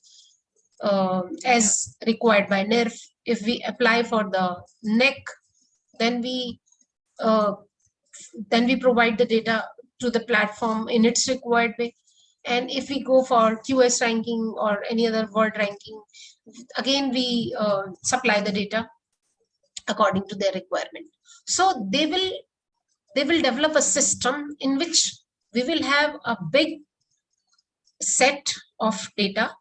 as required by NIRF. If we apply for the NEC, then we provide the data to the platform in its required way. And if we go for QS ranking or any other world ranking, again we supply the data according to their requirement. So they will develop a system in which we will have a big set of data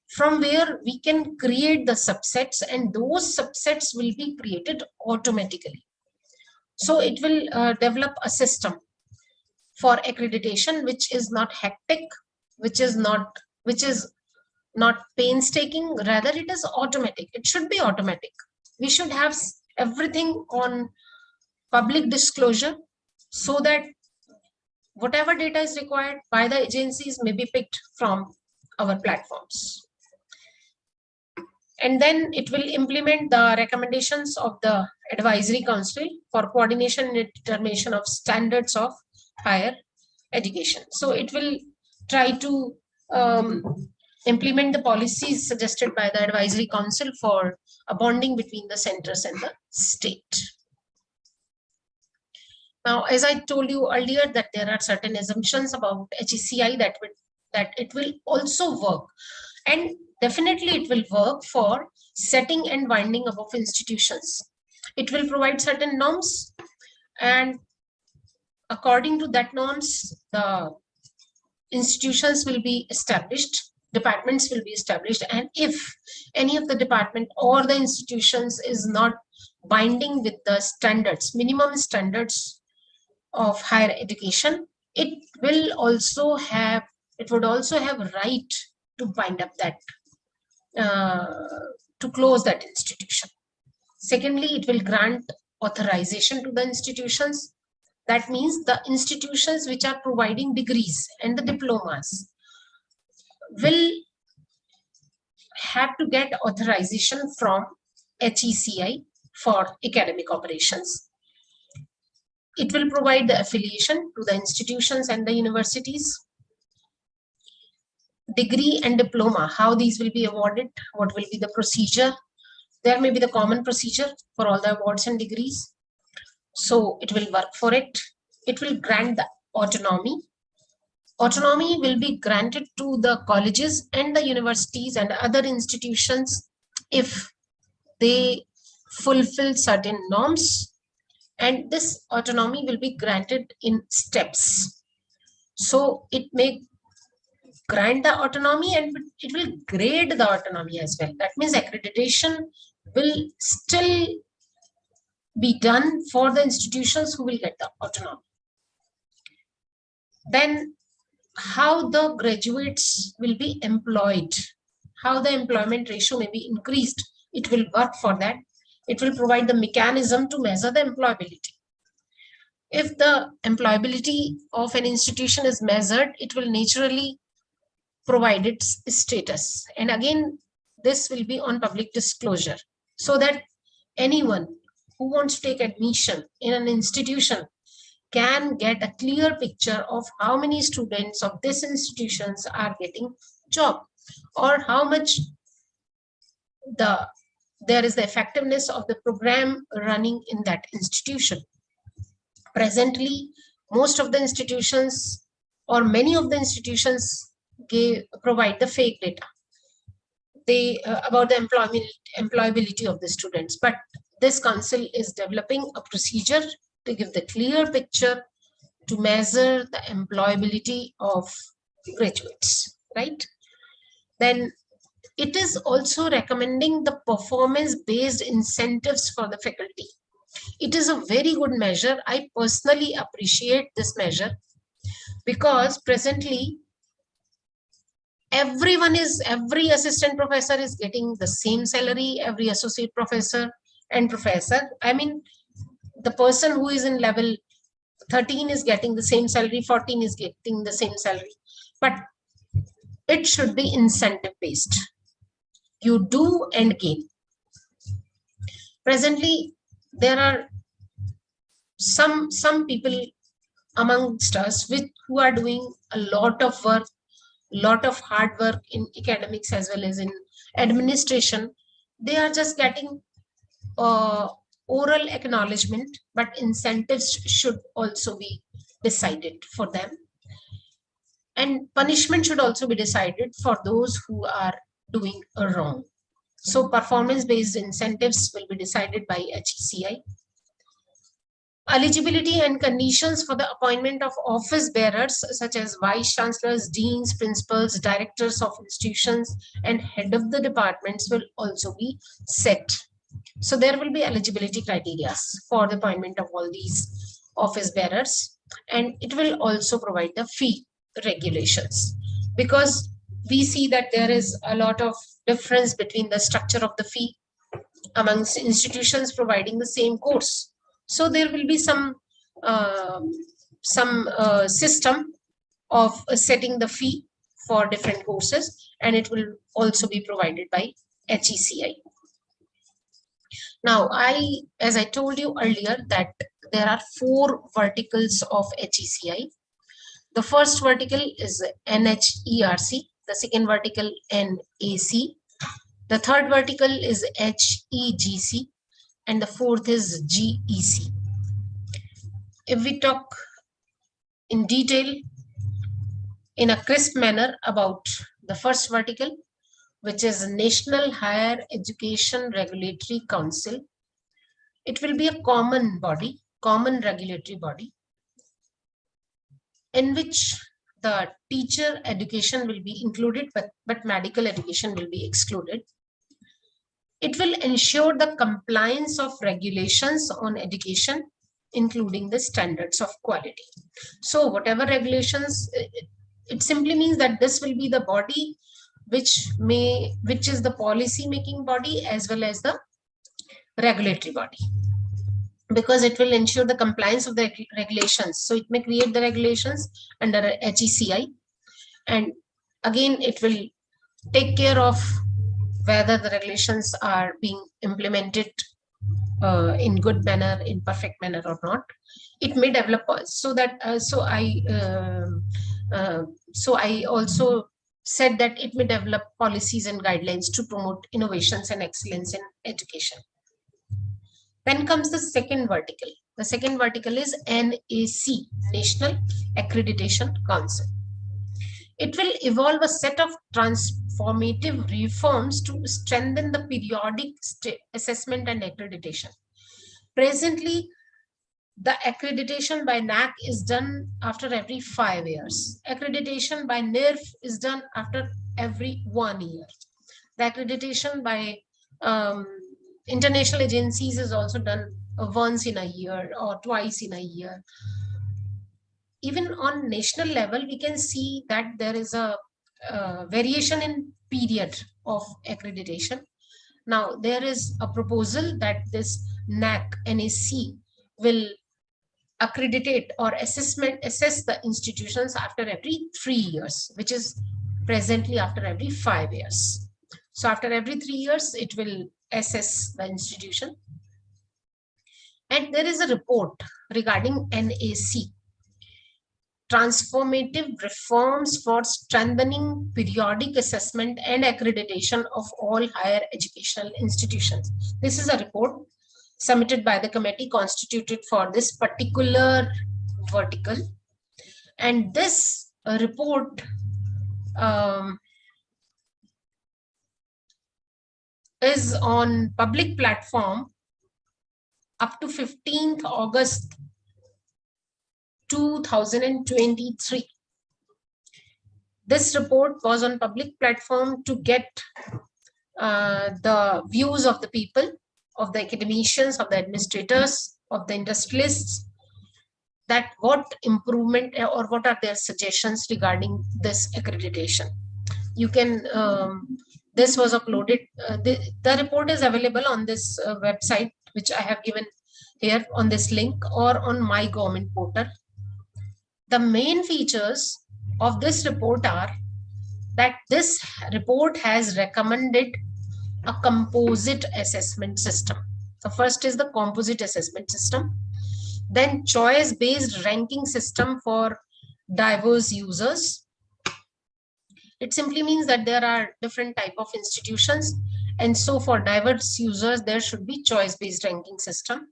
from where we can create the subsets, and those subsets will be created automatically. So it will develop a system for accreditation which is not hectic, which is not painstaking, rather it is automatic. It should be automatic. We should have everything on public disclosure, so that whatever data is required by the agencies may be picked from our platforms. And then it will implement the recommendations of the advisory council for coordination and determination of standards of higher education. So it will try to implement the policies suggested by the Advisory Council for a bonding between the centers and the state. Now, as I told you earlier, that there are certain assumptions about HECI that it will also work, and definitely it will work for setting and winding up of institutions. It will provide certain norms, and according to that norms, the institutions will be established, departments will be established, and if any of the department or the institutions is not binding with the standards, minimum standards of higher education, it would also have a right to bind up that, to close that institution. Secondly, it will grant authorization to the institutions. That means the institutions which are providing degrees and the diplomas will have to get authorization from HECI for academic operations. It will provide the affiliation to the institutions and the universities. Degree and diploma, how these will be awarded, what will be the procedure. There may be the common procedure for all the awards and degrees. So it will work for it. It will grant the autonomy. Autonomy will be granted to the colleges and the universities and other institutions if they fulfill certain norms, and this autonomy will be granted in steps. So it may grant the autonomy and it will grade the autonomy as well. That means accreditation will still be done for the institutions who will get the autonomy. Then how the graduates will be employed, how the employment ratio may be increased, it will work for that. It will provide the mechanism to measure the employability. If the employability of an institution is measured, it will naturally provide its status. And again, this will be on public disclosure, so that anyone who wants to take admission in an institution can get a clear picture of how many students of this institutions are getting job, or how much there is the effectiveness of the program running in that institution. Presently, most of the institutions or many of the institutions provide the fake data about the employability of the students, but this council is developing a procedure to give the clear picture to measure the employability of graduates, right? Then it is also recommending the performance-based incentives for the faculty. It is a very good measure. I personally appreciate this measure because presently every assistant professor is getting the same salary, every associate professor and professor. I mean, the person who is in level 13 is getting the same salary, 14 is getting the same salary, but it should be incentive based. You do and gain. Presently, there are some people amongst us who are doing a lot of work, lot of hard work in academics as well as in administration. They are just getting oral acknowledgement, but incentives should also be decided for them. And punishment should also be decided for those who are doing a wrong. So performance-based incentives will be decided by HECI. Eligibility and conditions for the appointment of office bearers such as vice chancellors, deans, principals, directors of institutions, and head of the departments will also be set. So there will be eligibility criteria for the appointment of all these office bearers, and it will also provide the fee regulations, because we see that there is a lot of difference between the structure of the fee amongst institutions providing the same course. So there will be some system of setting the fee for different courses, and it will also be provided by HECI. Now, as I told you earlier, that there are 4 verticals of HECI. The first vertical is NHERC, the second vertical NAC, the third vertical is HEGC, and the fourth is GEC. If we talk in detail in a crisp manner about the first vertical, which is National Higher Education Regulatory Council, it will be a common body, common regulatory body, in which the teacher education will be included, but medical education will be excluded. It will ensure the compliance of regulations on education, including the standards of quality. So whatever regulations, it simply means that this will be the body which is the policy making body as well as the regulatory body, because it will ensure the compliance of the regulations. So it may create the regulations under HECI, and again it will take care of whether the regulations are being implemented in good manner, in perfect manner or not. It may develop so that so I also said that it may develop policies and guidelines to promote innovations and excellence in education. Then comes the second vertical. The second vertical is NAC, National Accreditation Council. It will evolve a set of transformative reforms to strengthen the periodic assessment and accreditation. Presently, the accreditation by NAC is done after every 5 years. Accreditation by NIRF is done after every 1 year. The accreditation by international agencies is also done once in a year or twice in a year. Even on national level, we can see that there is a variation in period of accreditation. Now, there is a proposal that this NAC will accreditate or assess the institutions after every 3 years, which is presently after every 5 years. So after every 3 years, it will assess the institution. And there is a report regarding NAC, Transformative Reforms for Strengthening Periodic Assessment and Accreditation of All Higher Educational Institutions. This is a report submitted by the committee constituted for this particular vertical. And this report is on public platform up to 15th August 2023. This report was on public platform to get the views of the people, of the academicians, of the administrators, of the industrialists, that what improvement or what are their suggestions regarding this accreditation. You can, this was uploaded, the report is available on this website, which I have given here on this link, or on my government portal. The main features of this report are that this report has recommended a composite assessment system. So first is the composite assessment system, then choice-based ranking system for diverse users. It simply means that there are different type of institutions, and so for diverse users, there should be choice-based ranking system.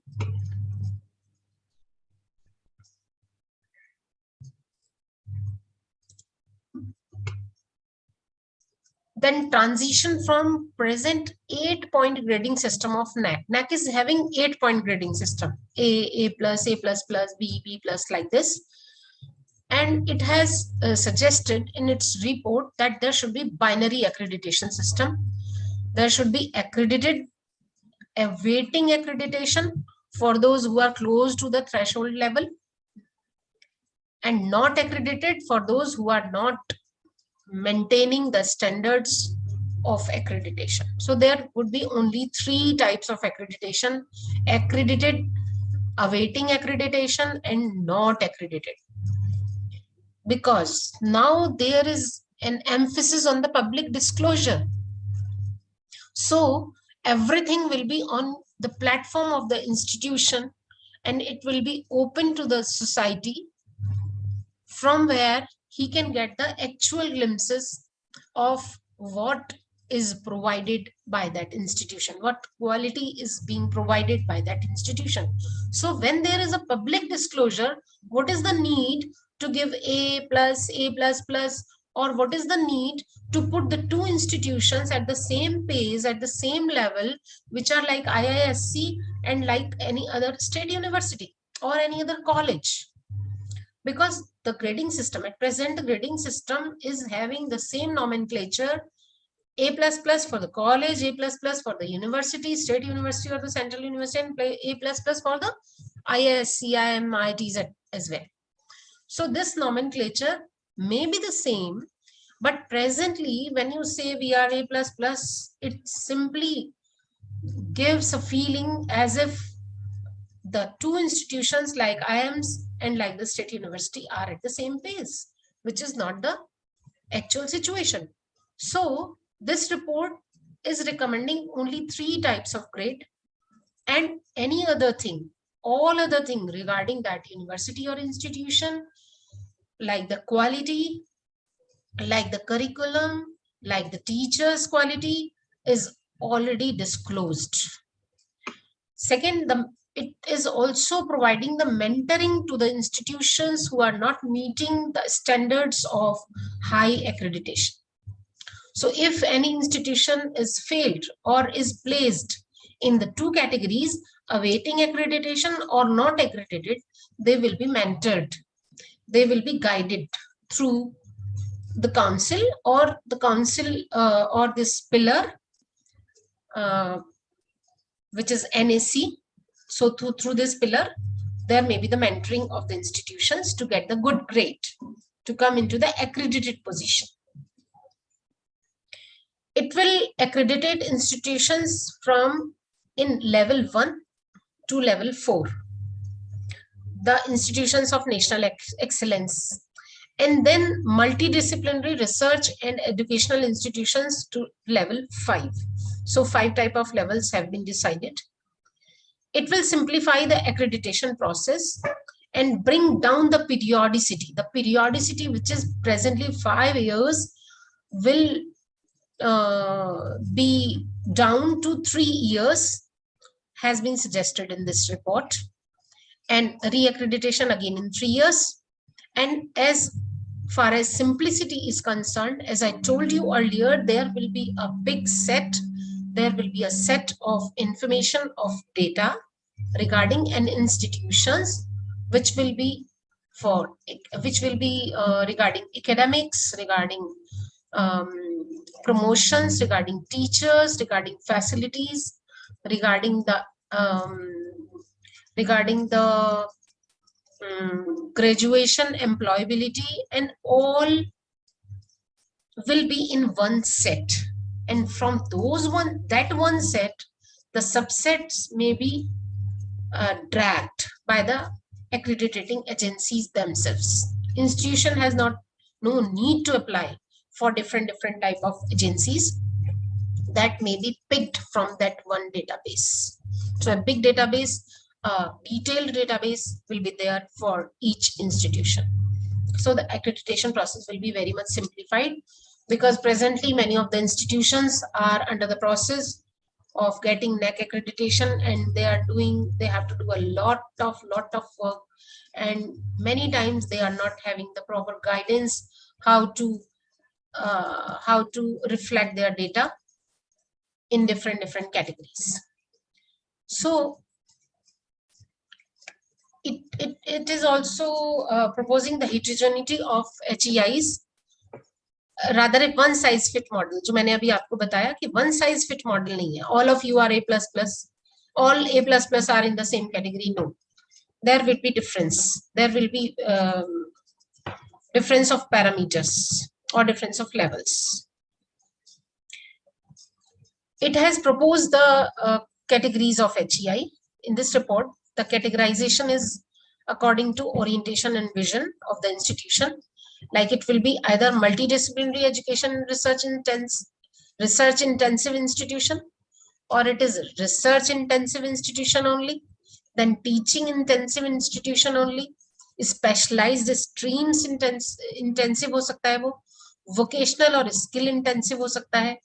Then transition from present 8-point grading system of NAC. NAC is having 8-point grading system, A plus, B, B plus, like this. And it has suggested in its report that there should be binary accreditation system. There should be accredited awaiting accreditation for those who are close to the threshold level, and not accredited for those who are not maintaining the standards of accreditation. So there would be only 3 types of accreditation: accredited, awaiting accreditation, and not accredited. Because now there is an emphasis on the public disclosure. So everything will be on the platform of the institution, and it will be open to the society, from where he can get the actual glimpses of what is provided by that institution, what quality is being provided by that institution. So when there is a public disclosure, what is the need to give A plus, A plus plus, or what is the need to put the two institutions at the same pace, at the same level, which are like IISc and like any other state university or any other college? Because the grading system at present, the grading system is having the same nomenclature: A plus plus for the college, A plus plus for the university, state university or the central university, and A plus plus for the IISc, IITs as well. So this nomenclature may be the same, but presently when you say we are A plus plus, it simply gives a feeling as if the two institutions like IIMs and like the state university are at the same pace, which is not the actual situation. So this report is recommending only 3 types of grade, and any other thing, all other thing regarding that university or institution, like the quality, like the curriculum, like the teachers' quality, is already disclosed. Second, it is also providing the mentoring to the institutions who are not meeting the standards of high accreditation. So if any institution is failed or is placed in the 2 categories, awaiting accreditation or not accredited, they will be mentored. They will be guided through the council or or this pillar, which is NAC. So through this pillar, there may be the mentoring of the institutions to get the good grade, to come into the accredited position. It will accreditate institutions from in level 1 to level 4, the institutions of national excellence, and then multidisciplinary research and educational institutions to level 5. So 5 type of levels have been decided. It will simplify the accreditation process and bring down the periodicity. The periodicity, which is presently 5 years, will be down to 3 years, has been suggested in this report, and re-accreditation again in 3 years. And as far as simplicity is concerned, as I told you earlier, there will be a big set, there will be a set of information of data regarding an institutions, which will be regarding academics, regarding promotions, regarding teachers, regarding facilities, regarding the graduation, employability, and all will be in one set. And from that one set, the subsets may be dragged by the accrediting agencies themselves. Institution has no need to apply for different type of agencies that may be picked from that one database. So a big database, detailed database will be there for each institution. So the accreditation process will be very much simplified, because presently many of the institutions are under the process of getting NAC accreditation, and they have to do a lot of work, and many times they are not having the proper guidance how to reflect their data in different categories. So it is also proposing the heterogeneity of HEIs, rather a one size fit model. जो मैंने अभी आपको बताया कि one size fit model नहीं है. All of you are A++, all A++ are in the same category. No, there will be difference. There will be difference of parameters or difference of levels. It has proposed the categories of HEI. In this report, the categorization is according to orientation and vision of the institution. Like it will be either multidisciplinary education and research intensive institution, or it is research intensive institution only, then teaching intensive institution only, specialized streams intensive हो सकता है वो, vocational और skill intensive हो सकता है,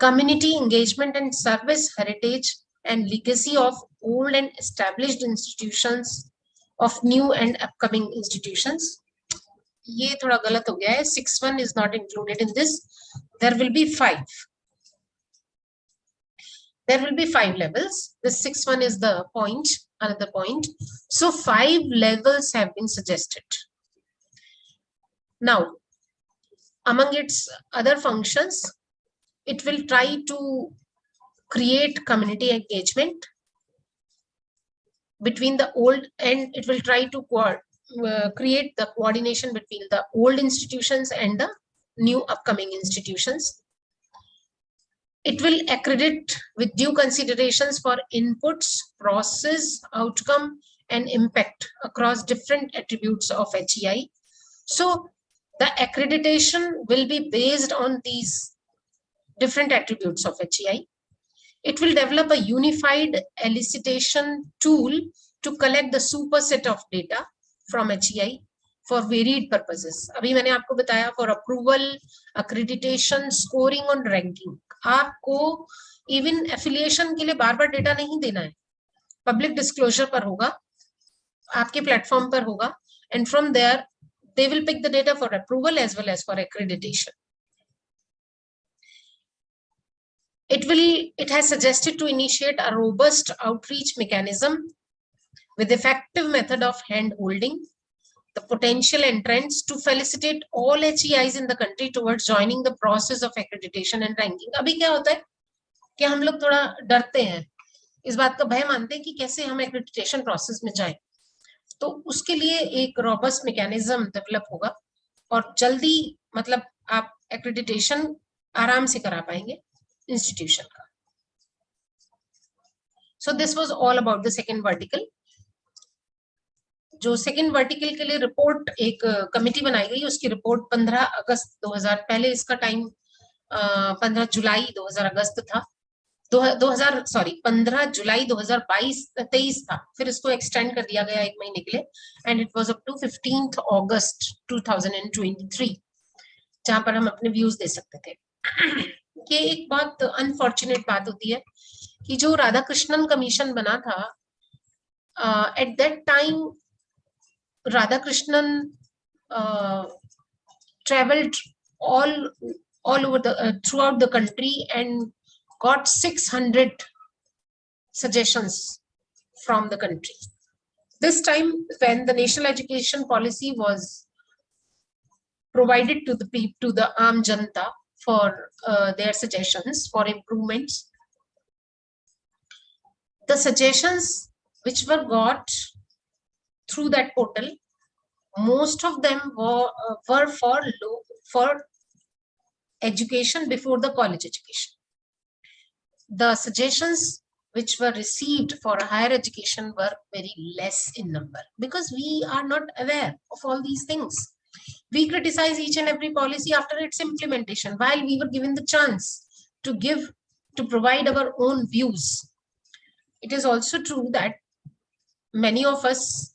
community engagement and service heritage and legacy of old and established institutions of new and upcoming institutions. ये थोड़ा गलत हो गया है, 6(1) is not included in this. There will be 5. There will be 5 levels. The 6(1) is the point, another point. So 5 levels have been suggested. Now, among its other functions, it will try to create community engagement between the old, and it will try to create the coordination between the old institutions and the new upcoming institutions. It will accredit with due considerations for inputs, process, outcome, and impact across different attributes of HEI. So the accreditation will be based on these different attributes of HEI. It will develop a unified elicitation tool to collect the superset of data from HEI for varied purposes. अभी मैंने आपको बताया for approval, accreditation, scoring और ranking. आपको even affiliation के लिए बार-बार data नहीं देना है. Public disclosure पर होगा, आपके platform पर होगा, and from there they will pick the data for approval as well as for accreditation. It has suggested to initiate a robust outreach mechanism with effective method of hand holding the potential entrants to felicitate all HEIs in the country towards joining the process of accreditation and ranking. अभी क्या होता है कि हम लोग थोड़ा डरते हैं, इस बात का भय मानते हैं कि कैसे हम accreditation process में जाएं. तो उसके लिए एक robust mechanism develop होगा और जल्दी मतलब आप accreditation आराम से करा पाएंगे institution का. So this was all about the second vertical. जो सेकेंड वर्टिकल के लिए रिपोर्ट एक कमेटी बनाई गई, उसकी रिपोर्ट 15 अगस्त 2000, पहले इसका टाइम 15 जुलाई 2000 था, 15 जुलाई 2023 था, फिर इसको एक्सटेंड कर दिया गया 1 महीने के लिए, and it was up to 15 August 2023, जहां पर हम अपने व्यूज दे सकते थे. ये एक बहुत अनफॉर्चुनेट बात होती है कि जो राधाकृष्णन कमीशन बना था, at that time Radhakrishnan traveled all over throughout the country and got 600 suggestions from the country. This time, when the national education policy was provided to the Aam Janta for their suggestions for improvements, the suggestions which were got through that portal, most of them were for education before the college education. The suggestions which were received for higher education were very less in number because we are not aware of all these things. We criticize each and every policy after its implementation, while we were given the chance to provide our own views. It is also true that many of us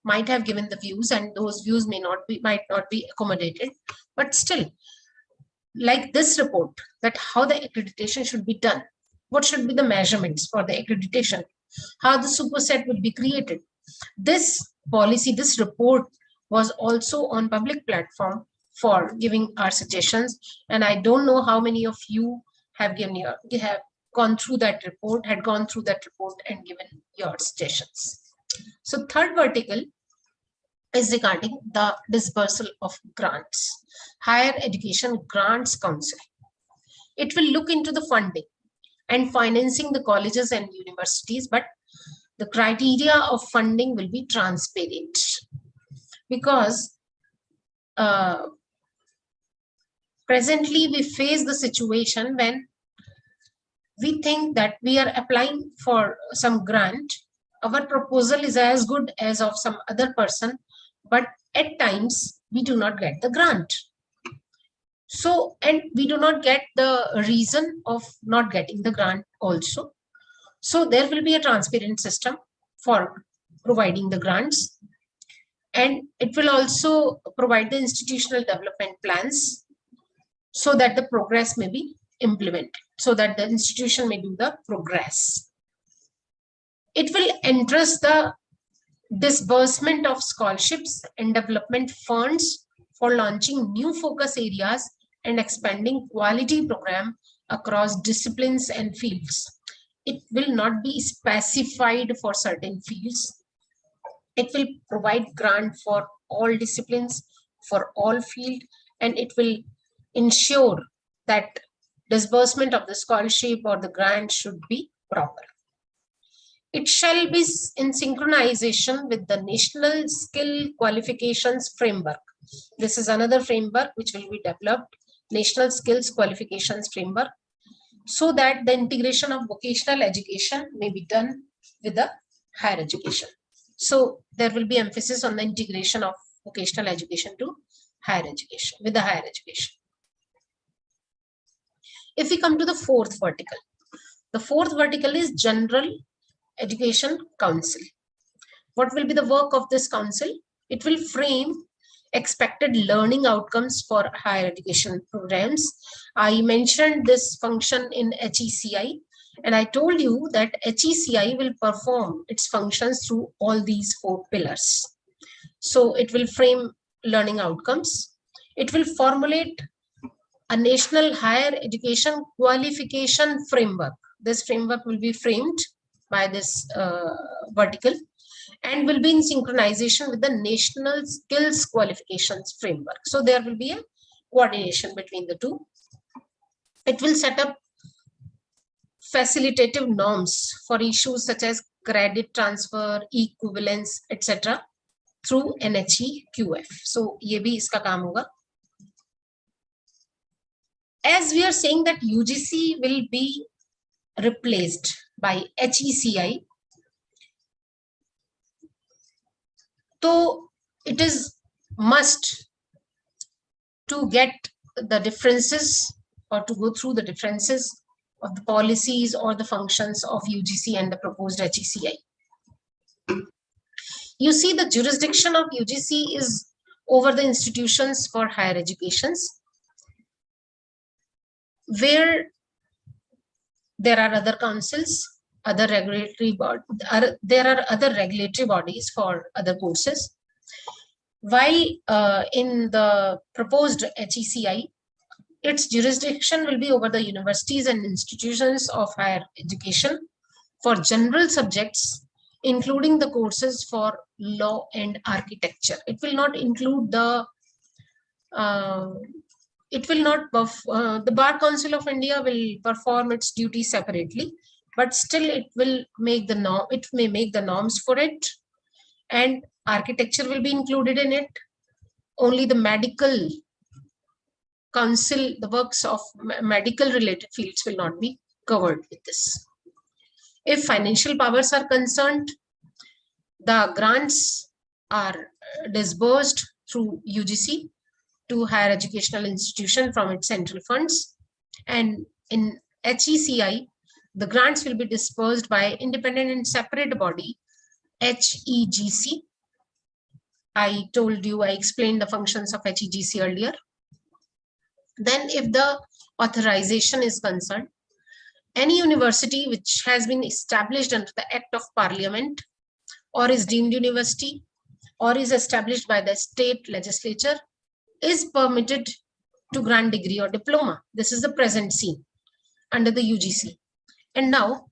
might have given the views and those views might not be accommodated, but still, like this report, that how the accreditation should be done, what should be the measurements for the accreditation, how the superset will be created. This policy, this report was also on public platform for giving our suggestions, and I don't know how many of you have gone through that report and given your suggestions. So third vertical is regarding the dispersal of grants. Higher Education Grants Council. It will look into the funding and financing the colleges and universities, but the criteria of funding will be transparent because presently we face the situation when we think that we are applying for some grant, our proposal is as good as of some other person, but at times we do not get the grant. So, and we do not get the reason of not getting the grant also. So there will be a transparent system for providing the grants, and it will also provide the institutional development plans so that the progress may be implemented, so that the institution may do the progress. It will address the disbursement of scholarships and development funds for launching new focus areas and expanding quality program across disciplines and fields. It will not be specified for certain fields. It will provide grant for all disciplines, for all field, and it will ensure that disbursement of the scholarship or the grant should be proper. It shall be in synchronization with the National Skill Qualifications Framework. This is another framework which will be developed, National Skills Qualifications Framework, so that the integration of vocational education may be done with the higher education. So there will be emphasis on the integration of vocational education to higher education, with the higher education. If we come to the fourth vertical is General Education Council. What will be the work of this council? It will frame expected learning outcomes for higher education programs. I mentioned this function in HECI, and I told you that HECI will perform its functions through all these four pillars. So it will frame learning outcomes. It will formulate a national higher education qualification framework. This framework will be framed by this vertical and will be in synchronization with the National Skills Qualifications Framework. So there will be a coordination between the two. It will set up facilitative norms for issues such as credit transfer, equivalence, etc. through NHEQF. So ये भी इसका काम होगा. As we are saying that UGC will be replaced by HECI, so it is must to get the differences or to go through the differences of the policies or the functions of UGC and the proposed HECI. You see, the jurisdiction of UGC is over the institutions for higher educations, where there are other councils, other regulatory bodies, there are other regulatory bodies for other courses. While in the proposed HECI, its jurisdiction will be over the universities and institutions of higher education for general subjects, including the courses for law and architecture. It will not include the the Bar Council of India will perform its duty separately, but still it will make the norm, it may make the norms for it, and architecture will be included in it. Only the medical council, the works of medical related fields will not be covered with this. If financial powers are concerned, the grants are disbursed through UGC to higher educational institution from its central funds, and in HECI, the grants will be disbursed by independent and separate body, HEGC. I told you, I explained the functions of HEGC earlier. Then if the authorization is concerned, any university which has been established under the Act of Parliament or is deemed university or is established by the state legislature is permitted to grant degree or diploma. This is the present scene under the UGC. And now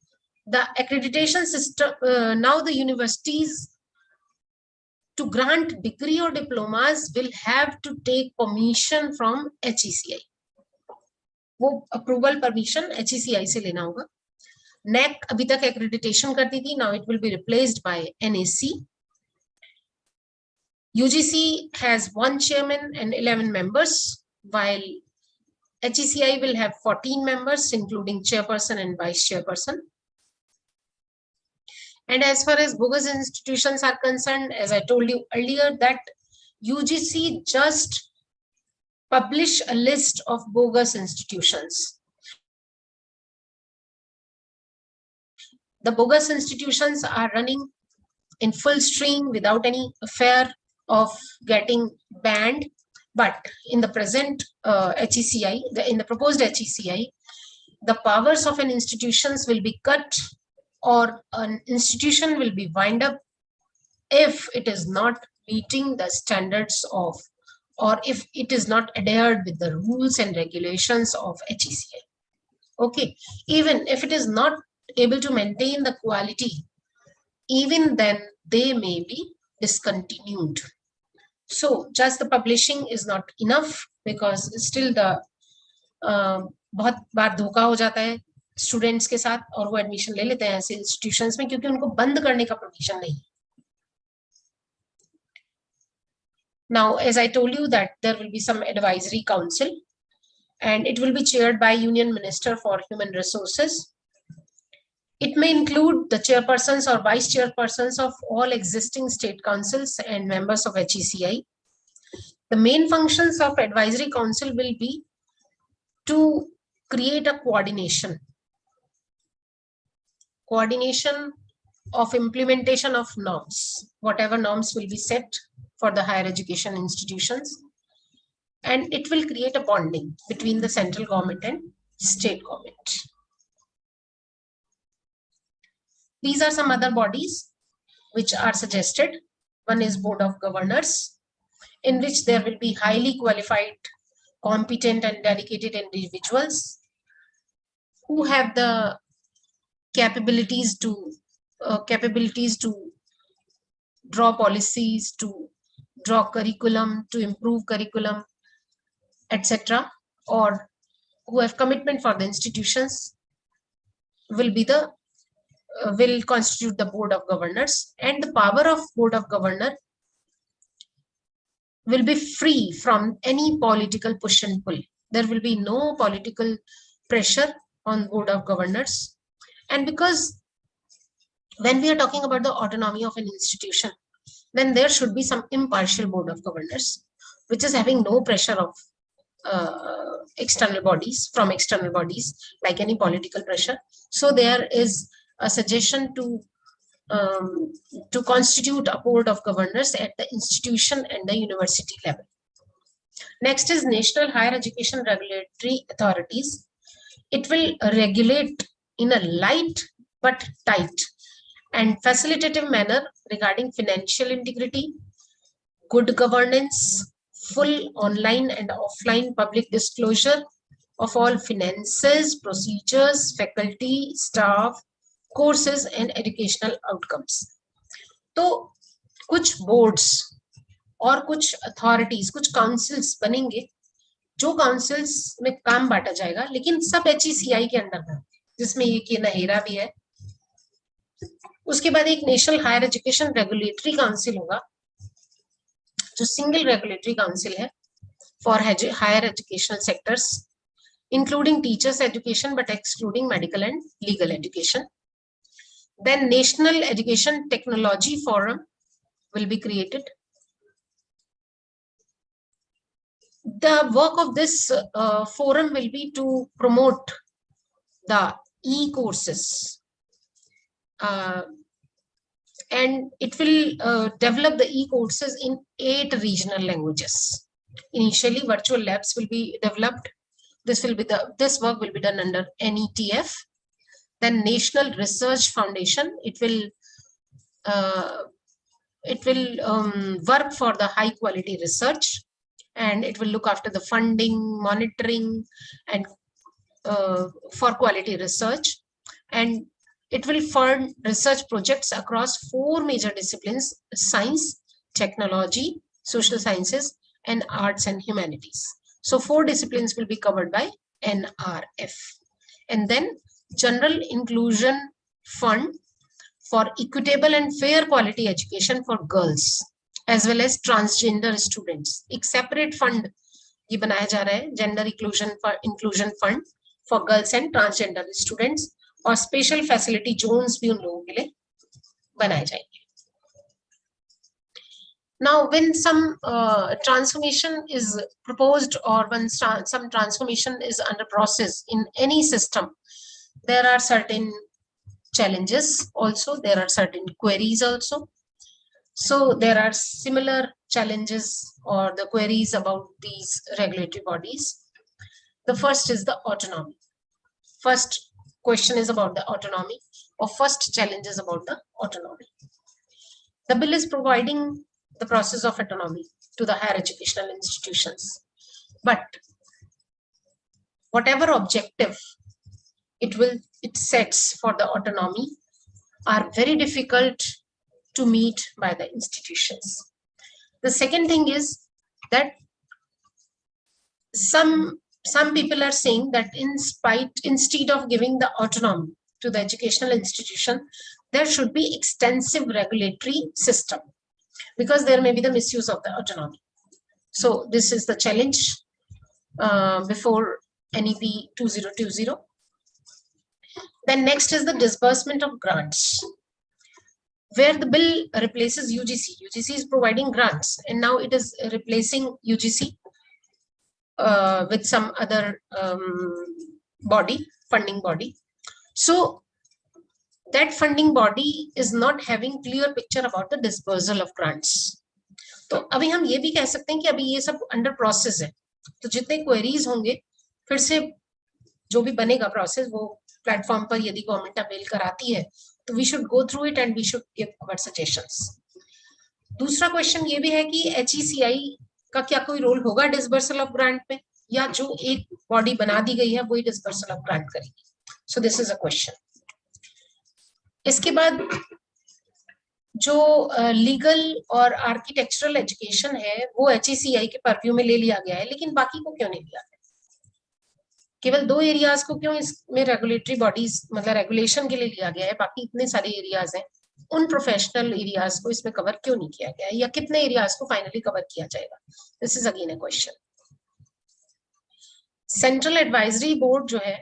the accreditation system, now the universities to grant degree or diplomas will have to take permission from HECI. वो approval permission HECI से लेना होगा. NAC अभी तक accreditation करती थी, now it will be replaced by NAC. UGC has 1 chairman and 11 members, while HECI will have 14 members, including chairperson and vice chairperson. And as far as bogus institutions are concerned, as I told you earlier, that UGC just publish a list of bogus institutions. The bogus institutions are running in full stream without any affair of getting banned. But in the present HECI, in the proposed HECI, the powers of an institutions will be cut, or an institution will be wind up if it is not meeting the standards of, or if it is not adhered with the rules and regulations of HECI. Okay, even if it is not able to maintain the quality, even then they may be discontinued. So just the publishing is not enough, because still the बहुत बार धोखा हो जाता है students के साथ, और वो admission ले लेते हैं ऐसे इंस्टीट्यूशंस में क्योंकि उनको बंद करने का परमिशन नहीं. Now, as I told you that there will be some advisory council, and it will be chaired by Union Minister for Human Resources. It may include the chairpersons or vice chairpersons of all existing state councils and members of HECI. The main functions of advisory council will be to create a coordination of implementation of norms, whatever norms will be set for the higher education institutions, and it will create a bonding between the central government and state government. These are some other bodies which are suggested. One is Board of Governors, in which there will be highly qualified, competent and dedicated individuals who have the capabilities to draw policies, to draw curriculum, to improve curriculum, etc., or who have commitment for the institutions, will constitute the Board of Governors. And the power of Board of Governor will be free from any political push and pull. There will be no political pressure on Board of Governors. And because when we are talking about the autonomy of an institution, then there should be some impartial Board of Governors, which is having no pressure of external bodies, like any political pressure. So there is a suggestion to constitute a Board of Governors at the institution and the university level. Next is National Higher Education Regulatory Authorities. It will regulate in a light but tight and facilitative manner regarding financial integrity, good governance, full online and offline public disclosure of all finances, procedures, faculty, staff, courses and educational outcomes. तो कुछ boards और कुछ authorities, कुछ councils बनेंगे, जो councils में काम बांटा जाएगा, लेकिन सब HECI के अंदर में, जिसमें ये नहेरा भी है. उसके बाद एक national higher education regulatory council होगा, जो सिंगल रेगुलेटरी काउंसिल है for higher educational sectors, including teachers education but excluding medical and legal education. Then National Education Technology Forum will be created. The work of this forum will be to promote the e-courses, and it will develop the e-courses in 8 regional languages. Initially, virtual labs will be developed. This work will be done under NETF. Then National Research Foundation, it will work for the high quality research, and it will look after the funding, monitoring, and for quality research, and it will fund research projects across 4 major disciplines: science, technology, social sciences, and arts and humanities. So 4 disciplines will be covered by NRF. And then General Inclusion Fund for equitable and fair quality education for girls as well as transgender students. एक separate fund ये बनाया जा रहा है, Gender Inclusion Fund for girls and transgender students, और special facility zones भी उन लोगों के लिए बनाए जाएंगे. Now, when some transformation is proposed, or when some transformation is under process in any system, there are certain challenges also, there are certain queries also. So there are similar challenges or the queries about these regulatory bodies. The first is the autonomy. First question is about the autonomy, or first challenge is about the autonomy. The bill is providing the process of autonomy to the higher educational institutions, but whatever objective it sets for the autonomy are very difficult to meet by the institutions. The second thing is that some people are saying that instead of giving the autonomy to the educational institution, there should be extensive regulatory system, because there may be the misuse of the autonomy. So this is the challenge before NEP 2020. Then next is the disbursement of grants, where the bill replaces UGC. UGC is providing grants, and now it is replacing UGC with some other funding body. So that funding body is not having clear picture about the dispersal of grants. तो अभी हम ये भी कह सकते हैं कि अभी ये सब अंडर प्रोसेस है, तो जितने क्वेरीज होंगे फिर से जो भी बनेगा प्रोसेस वो प्लेटफॉर्म पर यदि गवर्नमेंट अवेल कराती है तो we should go through it and we should give our suggestions. दूसरा क्वेश्चन ये भी है कि HECI का क्या कोई रोल होगा डिसबर्सल ऑफ ग्रांट में, या जो एक बॉडी बना दी गई है वही डिसबर्सल ऑफ ग्रांट करेगी. So this is a question. इसके बाद जो लीगल और आर्किटेक्चरल एजुकेशन है वो HECI के परव्यू में ले लिया गया है, लेकिन बाकी को क्यों नहीं लिया गया? केवल 2 एरियाज को क्यों इसमें रेगुलेटरी बॉडीज मतलब रेगुलेशन के लिए लिया गया है, बाकी इतने सारे एरियाज हैं, उन प्रोफेशनल एरियाज को इसमें कवर क्यों नहीं किया गया है, या कितने एरियाज को फाइनली कवर किया जाएगा? This is again a question. Central advisory board जो है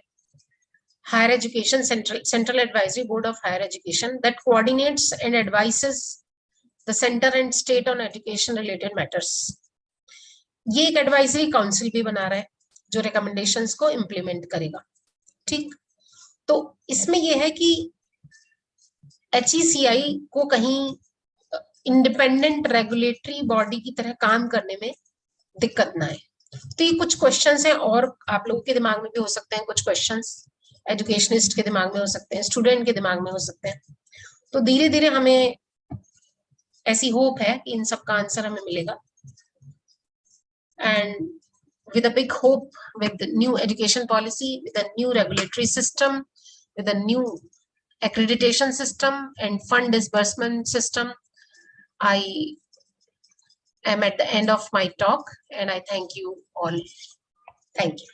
higher education, central advisory board of higher education that coordinates and advises the center and state on education related matters. ये एक advisory council भी बना रहा है जो recommendations को implement करेगा. ठीक, तो इसमें ये है कि HECI को कहीं independent regulatory body की तरह काम करने में दिक्कत ना है. तो ये कुछ क्वेश्चंस हैं और आप लोगों के दिमाग में भी हो सकते हैं, कुछ क्वेश्चंस एजुकेशनिस्ट के दिमाग में हो सकते हैं, स्टूडेंट के दिमाग में हो सकते हैं. तो धीरे धीरे हमें ऐसी होप है कि इन सब का आंसर हमें मिलेगा. And with a big hope, with new education policy, with a new regulatory system, with a new accreditation system and fund disbursement system, I am at the end of my talk and I thank you all. Thank you.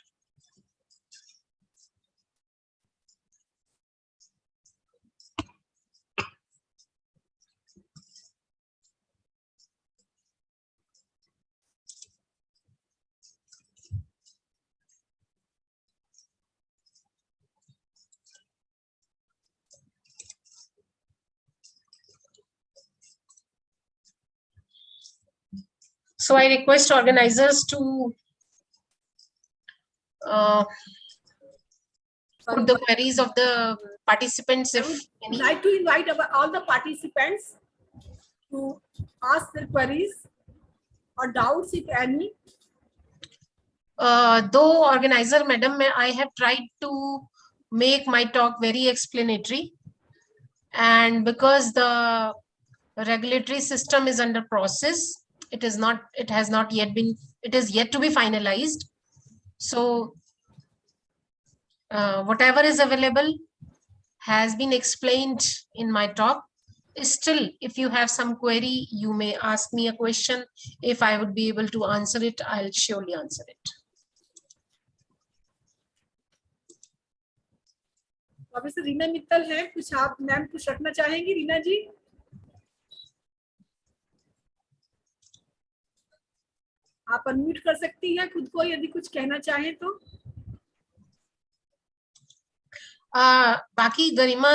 So I request organizers to put the queries of the participants. If any. I'd like to invite all the participants to ask their queries or doubts if any. Though organizer madam, I have tried to make my talk very explanatory, and because the regulatory system is under process, it is yet to be finalized. So whatever is available has been explained in my talk. Still, if you have some query, you may ask me a question. If I would be able to answer it, I'll surely answer it. अभी से रीना मित्तल है, कुछ आप ma'am कुछ रखना चाहेंगी? रीना जी, आप unmute कर सकती हैं खुद को यदि कुछ कहना चाहें तो. बाकी गरिमा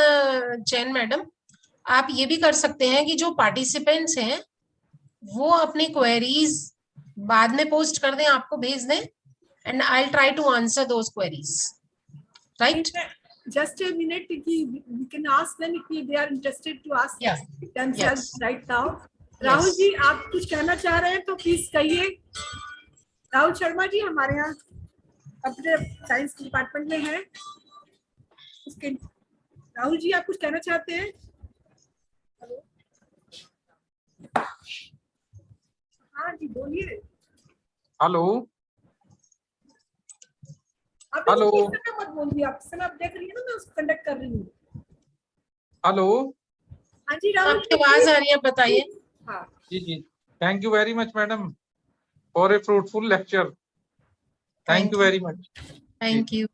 जैन मैडम, आप ये भी कर सकते हैं कि जो पार्टिसिपेंट्स हैं वो अपने क्वेरीज बाद में पोस्ट कर दें, आपको भेज दें, and I will try to answer those queries. Right, just a minute, we can ask them if they are interested to ask themselves right now. Rahul ji, आप कुछ कहना चाह रहे हैं तो प्लीज कहिए। राहुल शर्मा जी हमारे यहाँ कंप्यूटर साइंस डिपार्टमेंट में है। उसके राहुल जी, आप कुछ कहना चाहते हैं? हेलो, हाँ जी बोलिए। हेलो आप हेलो इस समय मत बोलिए, आप इस समय आप देख रही है ना, मैं उसको कंडक्ट कर रही हूँ। हेलो। हाँ जी राहुल, आपकी आवाज आ रही है, बताइए। हाँ जी जी, thank you very much madam for a fruitful lecture. Thank you very much. Thank you.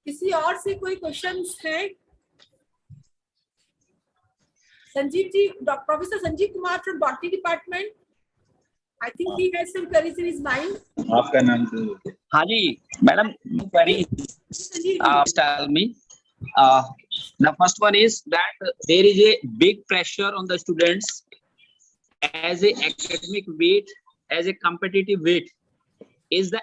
किसी और से कोई क्वेश्चंस है? Sanjeev ji, professor Sanjeev Kumar from botany department, I think he has some queries in his mind. आपका नाम तो? हाँ जी madam, query tell me. The first one is that there is a big pressure on the students as a academic weight, as a competitive weight. Is the